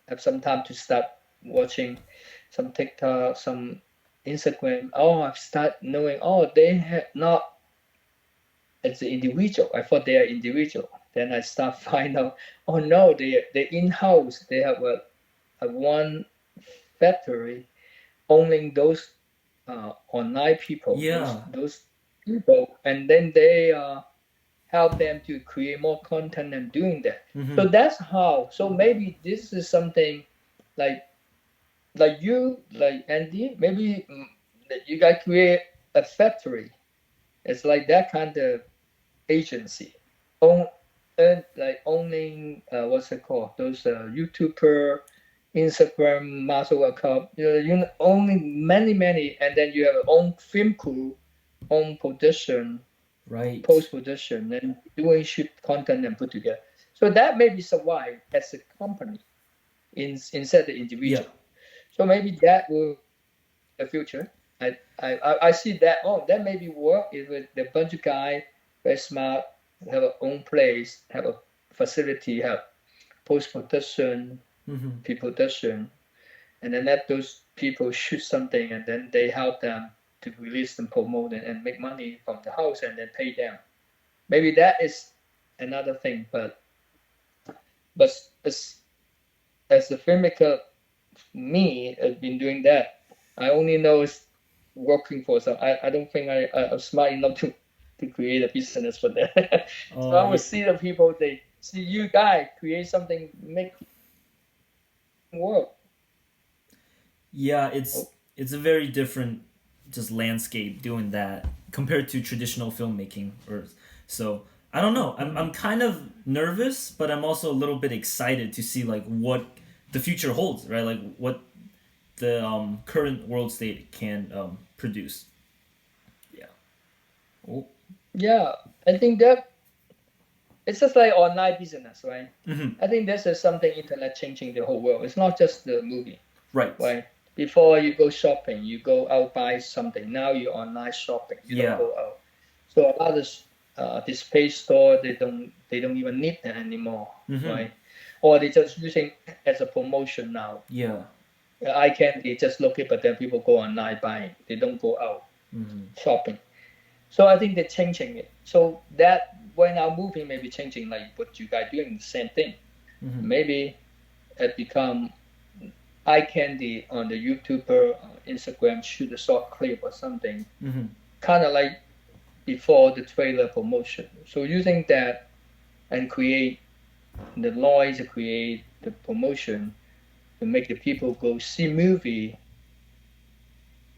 have some time to start watching some TikTok, some Instagram. Oh, I've started knowing. Oh, they have not as an individual. I thought they are individual. Then I start find out. Oh no, they in-house. They have a one factory owning those online people, those Yeah. those people, and then they help them to create more content and doing that. Mm-hmm. So that's how. So maybe this is something like you, like Andy. Maybe that you guys create a factory. It's like that kind of agency. Own, like owning what's it called? Those YouTuber, Instagram muscle account. You owning many, and then you have your own film crew, own production, Right. post production, and doing shoot content and put together. So that maybe survive as a company instead the Yeah. individual. So maybe that will the future. I see that. Oh, that maybe work if the bunch of guy very smart, have a own place, have a facility, have post production, Mm-hmm. pre-production, and then let those people shoot something, and then they help them to release and promote and make money from the house, and then pay them. Maybe that is another thing, but as a filmmaker, me has been doing that. I only know it's working for some. I don't think I'm smart enough to create a business for that. So I Yeah. would see the people, they see you guys create something, make work. Yeah. Oh, It's a very different just landscape doing that compared to traditional filmmaking. Or so I don't know. I'm kind of nervous, but I'm also a little bit excited to see like what the future holds. Right. Like what the current world state can produce. Yeah. Oh. yeah, I think that it's just like online business, right? Mm-hmm. I think this is something internet changing the whole world. It's not just the movie, Right. right? Before you go shopping, you go out buy something. Now you're online shopping. You don't Yeah. go out. So a lot of display store they don't even need that anymore, Mm-hmm. right? Or they just using as a promotion now. Yeah. I can they just look it, but then people go online buying. They don't go out Mm-hmm. shopping. So I think they're changing it. So that when our movie may be changing, like what you guys doing, the same thing. Mm-hmm. Maybe it become eye candy on the YouTuber, Instagram, shoot a short clip or something, Mm-hmm. kind of like before the trailer promotion. So using that and create the noise to create the promotion to make the people go see movie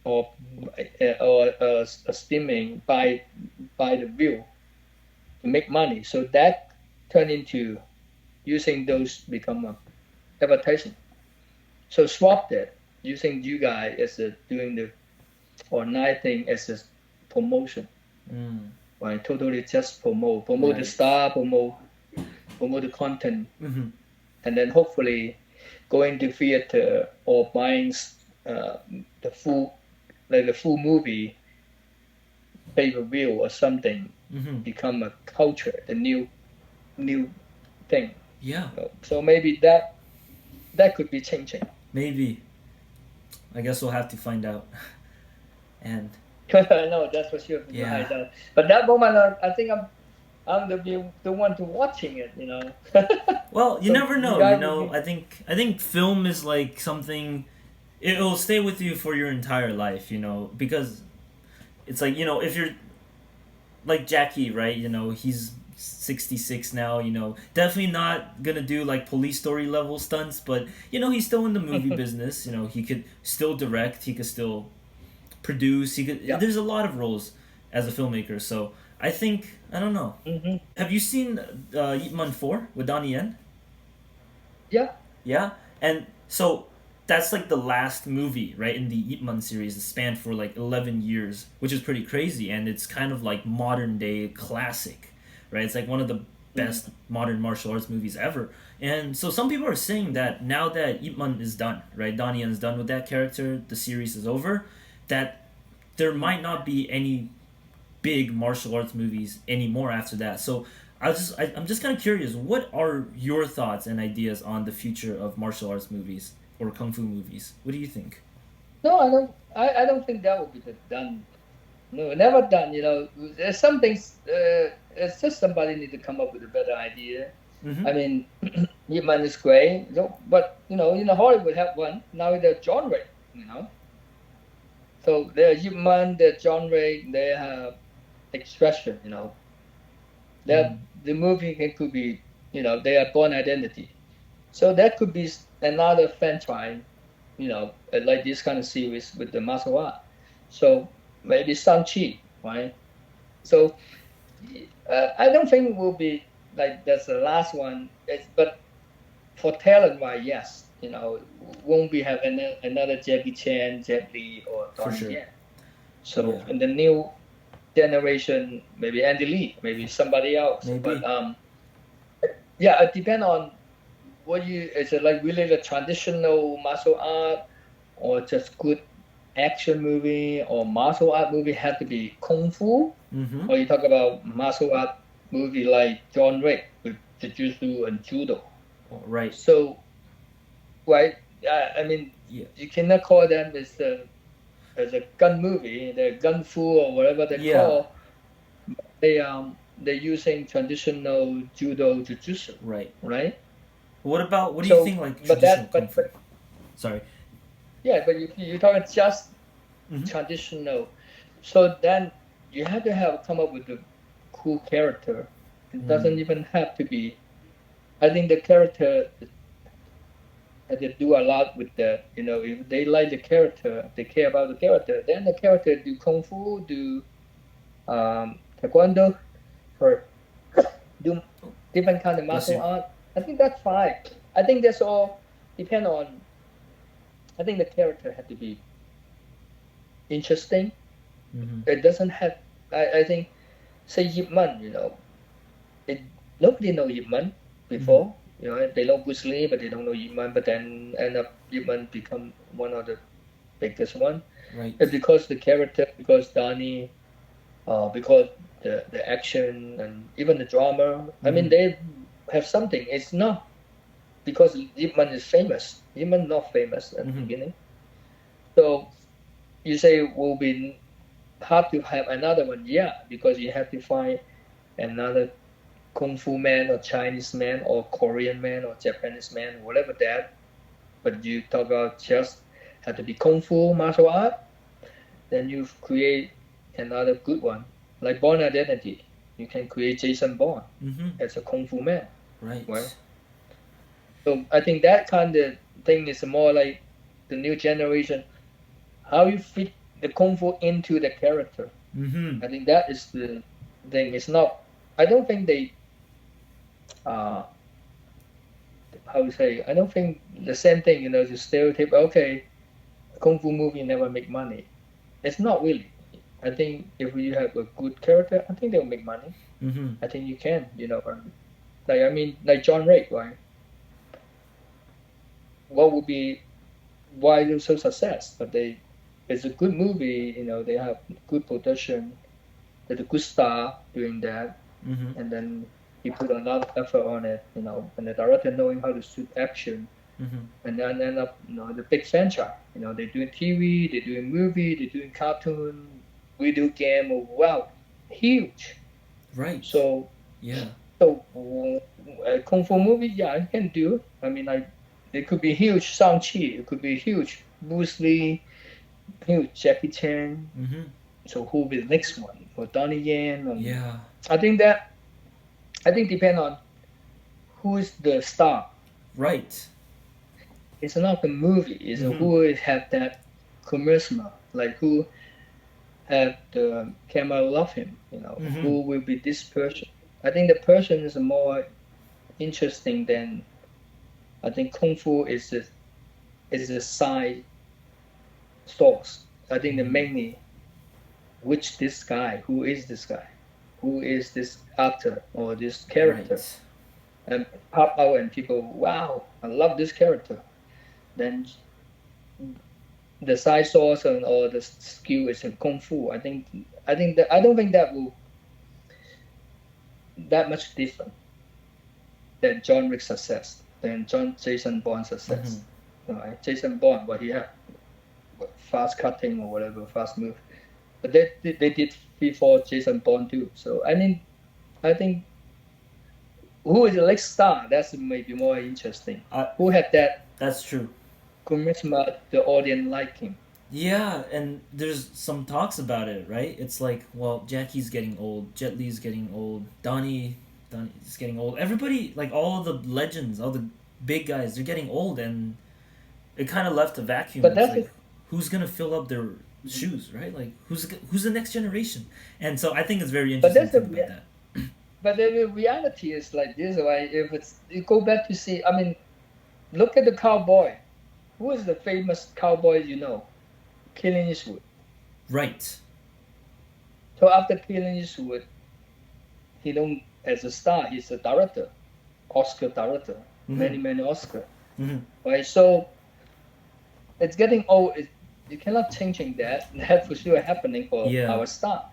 or streaming by the view to make money. So that turn into using those become a advertising. So swap that using you guys as doing the or night thing as a promotion. Right, totally just promote the star, promote the content, and then hopefully going to theater or buying the full movie pay-per-view or something become a culture, the new thing. Yeah. So maybe that could be changing. Maybe. I guess we'll have to find out. And no, that's for sure. Yeah. I know. But that moment, I think I'm the one to watching it. Well, you So never you know. guys You know, will be- I think film is like something. It'll stay with you for your entire life. You know, because it's like, you know, if you're like Jackie, right? You know, he's 66 now. You know, definitely not gonna do like Police Story level stunts, but you know, he's still in the movie business. You know, he could still direct. He could still produce. He could. Yeah. There's a lot of roles as a filmmaker. So I think, I don't know. Have you seen Ip Man 4 with Donnie Yen? Yeah. Yeah, and so that's like the last movie, right, in the Ip Man series. It spanned for like 11 years, which is pretty crazy, and it's kind of like modern day classic, right? It's like one of the best modern martial arts movies ever. And so some people are saying that now that Ip Man is done, right, Donnie Yen's done with that character, the series is over, that there might not be any big martial arts movies anymore after that. So I'm just kind of curious. What are your thoughts and ideas on the future of martial arts movies or kung fu movies? What do you think? No, I don't. I don't think that would be done. No, never done. There's some things. It's just somebody need to come up with a better idea. I mean, Ip Man is great, but Hollywood have one now. They're genre. So they're Ip Man, they're genre, they have expression. That the movie could be, they are born identity. So that could be another franchise, like this kind of series with the martial art. So maybe Sanchi, right? So I don't think it will be like that's the last one. But for talent wise, yes, won't be have another Jackie Chan, Jet Li, or For Donnie sure. Yen. So Yeah. in the new generation, maybe Andy Lee, maybe somebody else. Maybe. But yeah, it depends on is it like really the traditional martial art or just good action movie or martial art movie have to be kung fu, or you talk about martial art movie like John Wick with jiu-jitsu and judo. Right. So, right, I mean, Yeah. you cannot call them as a gun movie, the gun fu or whatever they Yeah. call. They're using traditional judo jiu-jitsu, Right. right? What do you So, think like but traditional that, kung fu? but Sorry. yeah, but you're talking just Mhm. traditional. So then you have to come up with a cool character. It doesn't even have to be. I think the character they do a lot with that. If they like the character, they care about the character. Then the character do kung fu, do taekwondo, or do different kind of Bless martial you. art. I think that's fine. I think that's all depend on. I think the character had to be interesting. It doesn't have. I think say Yip Man, nobody know Yip Man before. They know Bruce Lee, but they don't know Yip Man. But then end up Yip Man become one of the biggest one. Right. It's because the character, because Donnie, because the action and even the drama. I mean, they have something. It's not because Yip Man is famous. Yip Man not famous at the beginning. So you say will be hard to have another one. Yeah, because you have to find another Kung Fu man or Chinese man or Korean man or Japanese man, whatever that. But you talk about just have to be Kung Fu martial art, then you create another good one. Like Born Identity, you can create Jason Bourne as a Kung Fu man, Right. right? So I think that kind of thing is more like the new generation, how you fit the kung fu into the character. Mm-hmm. I think that is the thing. It's not. I don't think they. Uh, how to say? I don't think the same thing. The stereotype. Okay, a kung fu movie never make money. It's not really. I think if you have a good character, I think they'll make money. Mm-hmm. I think you can. Like I mean, like John Wick, right? What would be why they're so success? But it's a good movie. They have good production. There's a good star doing that, Mm-hmm. and then he put a lot of effort on it. And the director knowing how to shoot action, Mm-hmm. and then end up, the big franchise. They're doing TV, they're doing movie, they're doing cartoon, video game. Wow, huge. Right. So Yeah. so a kung fu movie, yeah, I can do. I mean, it could be huge Shang-Chi, it could be huge Bruce Lee, huge Jackie Chan. Mm-hmm. So who will be the next one? Or Donnie Yen? Yeah. I think depend on who is the star. Right. It's not the movie. It's Mm-hmm. who have that charisma, like who have the camera love him. Mm-hmm. Who will be this person? I think the person is more interesting than I think kung fu is a side source. I think the Mm-hmm. mainly who is this guy, who is this actor or this character, Right. and pop out and people, wow, I love this character. Then the side source or the skill is in kung fu. I think that I don't think that will that much different than John Wick success than Jason Bond Mm-hmm. success. Right? Jason Bond, what he had, fast cutting or whatever, fast move. But they did before Jason Bond too. So I think who is the next star? That's maybe more interesting. Uh, Who had that that's true. charisma the audience like him? Yeah, and there's some talks about it, right? It's like, well, Jackie's getting old, Jet Li's getting old, Donnie's getting old. Everybody, like all of the legends, all the big guys, they're getting old, and it kind of left a vacuum. But It's that's like, who's gonna fill up their shoes, right? Like, who's the next generation? And so I think it's very but interesting that's to the think about that. but the reality is like this. Right? If it's you go back to see, I mean, look at the cowboy. Who is the famous cowboy you know? Clint Eastwood. Right. So after Clint Eastwood, he don't as a star. He's a director, Oscar director, Mm-hmm. many Oscar. Mm-hmm. Right. So it's getting old. You cannot changing that. That for sure happening for Yeah. our star.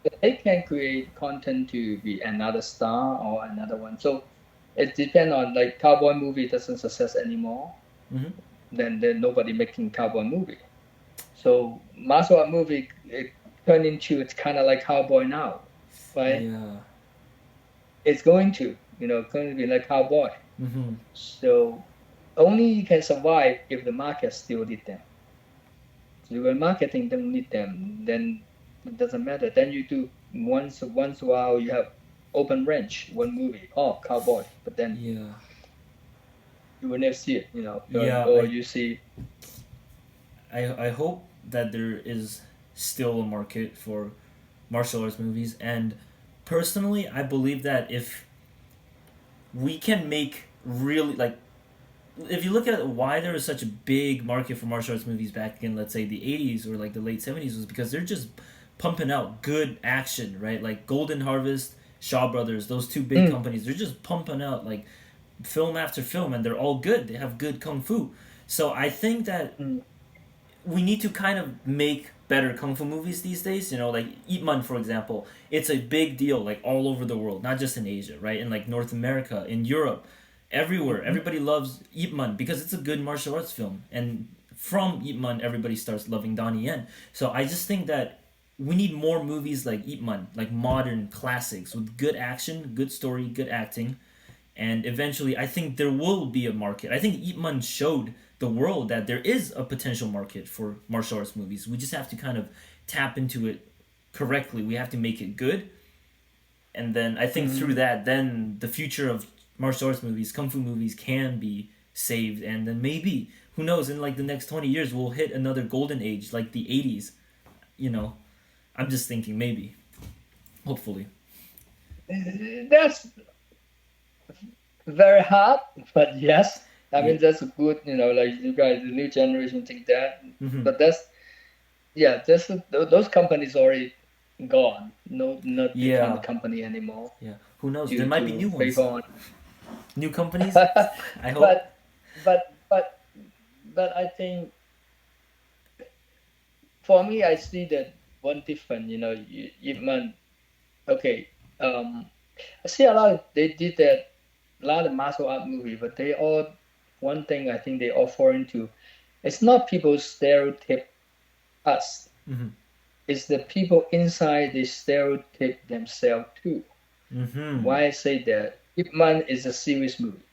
But they can create content to be another star or another one. So it depends on like cowboy movie doesn't success anymore. Mm-hmm. Then nobody making cowboy movie. So martial art movie it turned into it's kind of like cowboy now, right? Yeah. It's going to be like cowboy. Mm-hmm. So only you can survive if the market still need them. So when marketing don't need them, then it doesn't matter. Then you do once a while you have open range one movie, oh cowboy, but then Yeah. you will never see it, Yeah. or you see. I hope that there is still a market for martial arts movies, and personally, I believe that if we can make really like if you look at why there was such a big market for martial arts movies back in, let's say, the 80s or like the late 70s, was because they're just pumping out good action, right? Like Golden Harvest, Shaw Brothers, those two big companies, they're just pumping out like film after film, and they're all good. They have good kung fu. So I think that we need to kind of make better kung fu movies these days. Like Ip Man, for example, it's a big deal like all over the world, not just in Asia, right? In like North America, in Europe, everywhere. Everybody loves Ip Man because it's a good martial arts film, and from Ip Man, everybody starts loving Donnie Yen. So I just think that we need more movies like Ip Man, like modern classics with good action, good story, good acting, and eventually I think there will be a market. I think Ip Man showed the world that there is a potential market for martial arts movies. We just have to kind of tap into it correctly. We have to make it good, and then I think through that, then the future of martial arts movies, kung fu movies, can be saved, and then maybe, who knows, in like the next 20 years we'll hit another golden age like the 80s, you know. I'm just thinking maybe, hopefully. That's very hard, but yes. I Yeah. mean, that's good, like you guys, the new generation think that. Mm-hmm. But those companies already gone. No, not become a Yeah. company anymore Yeah. Who knows? There due might be to new favor ones, on. new companies. I hope. but, but, but, but I think for me, I see that one different, man, okay, I see a lot they did that, a lot of martial art movie, but they all, one thing I think they all fall into, it's not people stereotype us, Mm-hmm. it's the people inside they stereotype themselves too. Mm-hmm. Why I say that? Ip Man is a serious movie.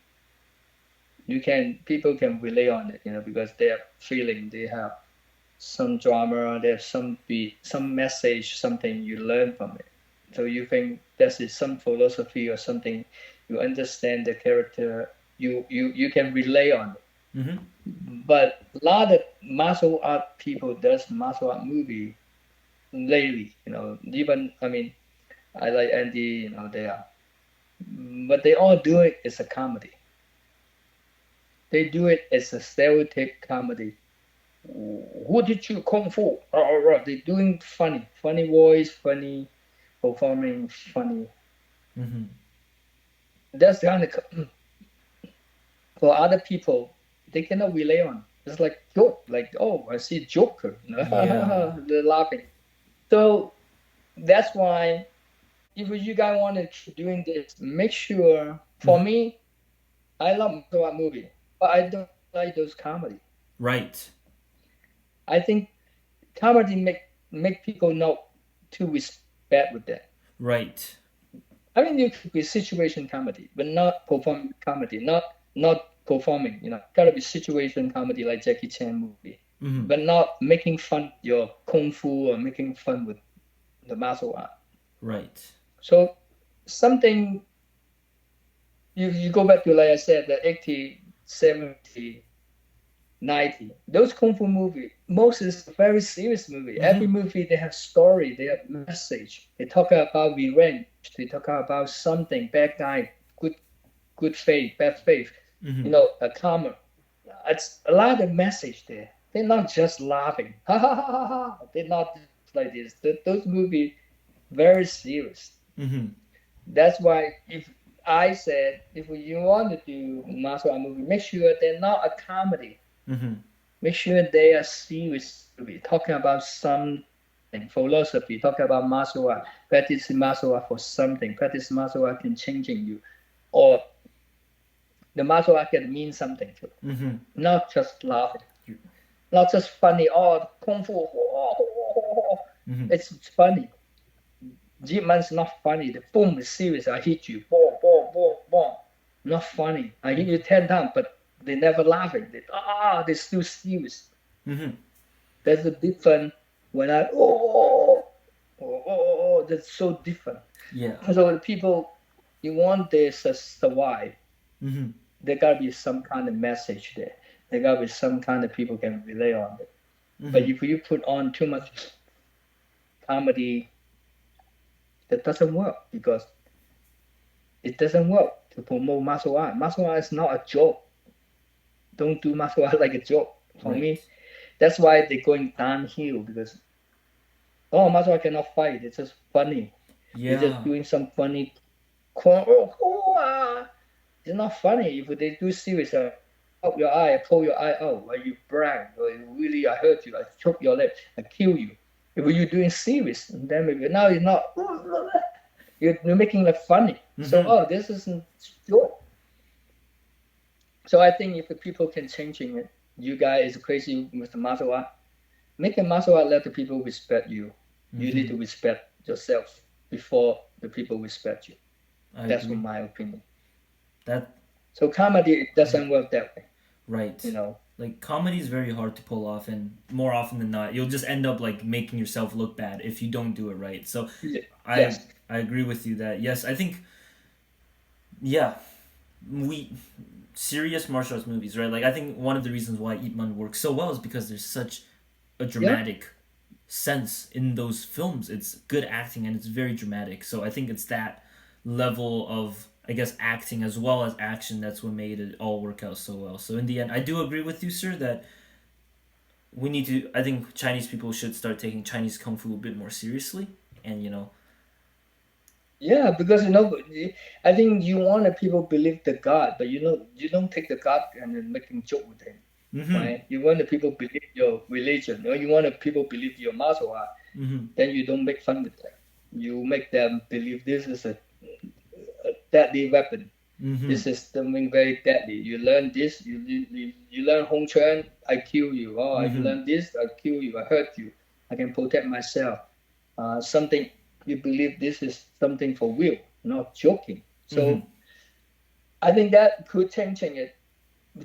People can relate on it, because they have feeling, they have some drama, there's some beat, some message, something you learn from it. So you think this is some philosophy or something, you understand the character, you can relate on it. Mm-hmm. But a lot of martial art people does martial art movie lately, even I mean I like Andy, they are, but they all do it as a comedy. They do it as a stereotype comedy. Who did you kung fu? They're doing funny voice, funny performing, funny. Mm-hmm. That's the kind of for other people they cannot relate on. It's like joke, like oh, I see Joker, Yeah. they're laughing. So that's why if you guys want to keep doing this, make sure. For Mm-hmm. me, I love martial art movie, but I don't like those comedy. Right. I think comedy make people not too respect with that. Right. I mean, you could be situation comedy, but not perform comedy, not performing. Gotta be situation comedy like Jackie Chan movie, Mm-hmm. but not making fun your kung fu or making fun with the martial art. Right. So something you go back to, like I said, the 80, 70, 90. Those kung fu movie, most is very serious movie. Mm-hmm. Every movie they have story, they have message. They talk about revenge. They talk about something bad guy, good faith, bad faith. Mm-hmm. A karma. It's a lot of message there. They're not just laughing. Ha ha ha ha ha. They're not like this. Those movies very serious. Mm-hmm. That's why if I said if you want to do martial art movie, make sure they're not a comedy. Mm-hmm. Make sure they are serious to be talking about something, philosophy, talking about martial art, practicing martial art for something, practice martial art can changing you, or the martial art can mean something too, Mm-hmm. not just laughing, not just funny. Oh, kung fu, Mm-hmm. it's funny. G-man's not funny. The boom is serious. I hit you, boom, boom, boom, boom. Not funny. I hit you 10 times, but they never laughing. They're still serious. Mm-hmm. There's a different when I that's so different. Yeah. So the people you want this to survive, Mm-hmm. there gotta be some kind of message there. There gotta be some kind of people can relate on it. But Mm-hmm. if you put on too much comedy, that doesn't work because it doesn't work to promote martial art. Martial art is not a joke. Don't do martial art like a joke. For Right. me, that's why they're going downhill because martial art cannot fight. It's just funny. They're just Yeah. doing some funny. It's not funny if they do serious. Out your eye, I pull your eye out, or you brag, or really I hurt you, I choke your leg, I kill you. If you're doing serious, then maybe now you're not. You're making it funny. So Mm-hmm. this isn't joke. So I think if the people can changing it, you guys is crazy with the martial art. Make a martial art, let the people respect you. You need Mm-hmm. to respect yourself before the people respect you. I That's agree. my opinion. That So comedy it doesn't work that way. right. You know. Like comedy is very hard to pull off, and more often than not, you'll just end up like making yourself look bad if you don't do it right. So, I Yes. I agree with you that yes, I think yeah, we serious martial arts movies, right? Like I think one of the reasons why Ip Man works so well is because there's such a Yeah, dramatic sense in those films. It's good acting and it's very dramatic. So I think it's that level of, I guess, acting as well as action that's what made it all work out so well. So in the end, I do agree with you, sir, that we need to. I think Chinese people should start taking Chinese kung fu a bit more seriously, and yeah, because I think you want the people believe the God, but you don't take the God and then making joke with him, mm-hmm, right? You want the people believe your religion, or you want the people believe your martial art. mm-hmm, Then you don't make fun with them. You make them believe this is a deadly weapon. mm-hmm, This is something very deadly. You learn this, you learn Hong Chuan, I kill you. Oh, you mm-hmm, learn this, I kill you, I hurt you. I can protect myself. Something you believe this is something for real, not joking. mm-hmm, So I think that could change it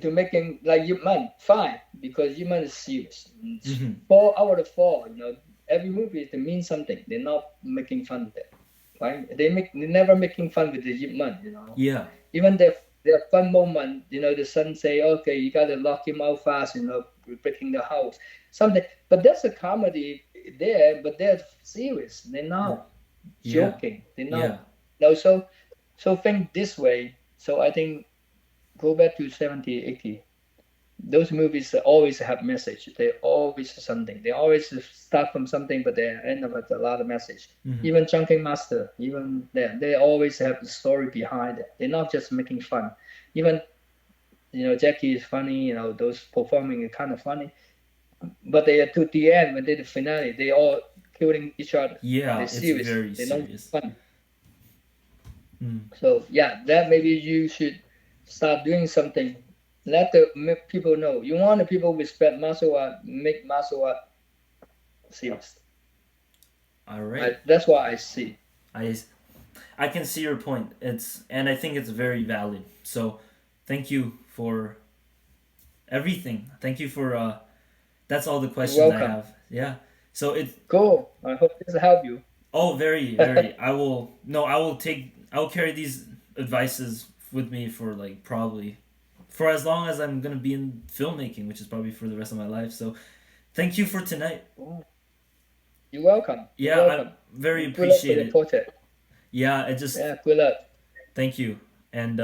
to making like Yip Man fine because Yip Man is serious. mm-hmm. 4 out of 4, every movie they mean something. They're not making fun of it, right? They're never making fun with the Yip Man. Yeah, Even their fun moment, the son say, okay, you gotta lock him out fast, we're breaking the house, something. But that's a comedy there, but they're serious. They're not yeah, joking. They're yeah, not. No, so think this way. So I think go back to 70, 80. Those movies always have message. They always something. They always start from something, but they end up with a lot of message. mm-hmm. Even Chungking Master, even they always have the story behind it. They're not just making fun. Even Jackie is funny. Those performing are kind of funny, but they are to the end when they the finale, they all killing each other. They're Yeah. It's serious. very They're not serious. fun. Mm. So yeah, that maybe you should start doing something. Let the people know. You want the people respect martial art, make martial art serious. All right. That's what I see. I I can see your point. And I think it's very valid. So, thank you for everything. Thank you for that's all the You're questions I welcome. have. Yeah. So it Cool. I hope this help you. very very I will carry these advices with me for like probably for as long as I'm going to be in filmmaking, which is probably for the rest of my life. So, thank you for tonight. You're welcome. You're Yeah, I welcome. very Good luck for appreciate your it. project. Yeah, I just Yeah, good luck. thank you. And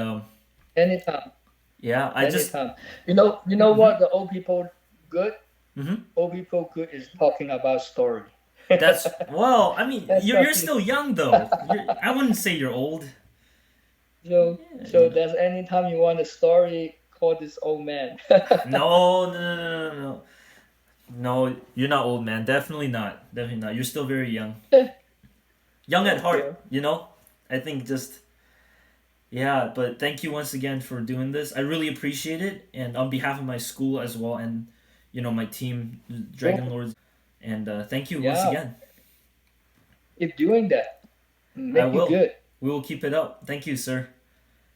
Anytime. yeah, I just Anytime. You know mhm, what the old people good? mhm. Old people good is talking about story. That's well. I mean, That's you're what still young though. I wouldn't say you're old. Yeah, so there's anytime you want a story, call this old man. No, no, no, no, no, no. No, you're not old, man. Definitely not. Definitely not. You're still very young. Young at Thank heart. you. I think just yeah. But thank you once again for doing this. I really appreciate it, and on behalf of my school as well, and my team, Dragon Cool. Lords, and thank you once Yeah, again. keep doing that. I Make you will. good. We will keep it up. Thank you, sir.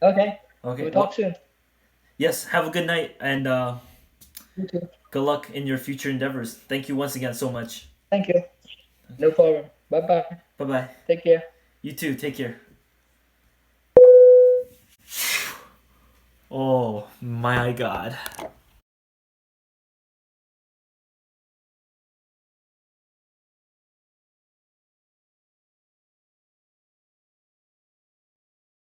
Okay. Okay. We'll talk Well, soon. yes. Have a good night, and You too. good luck in your future endeavors. Thank you once again so much. Thank you. No problem. Bye bye. Bye bye. Take care. You too. Take care. Oh my god.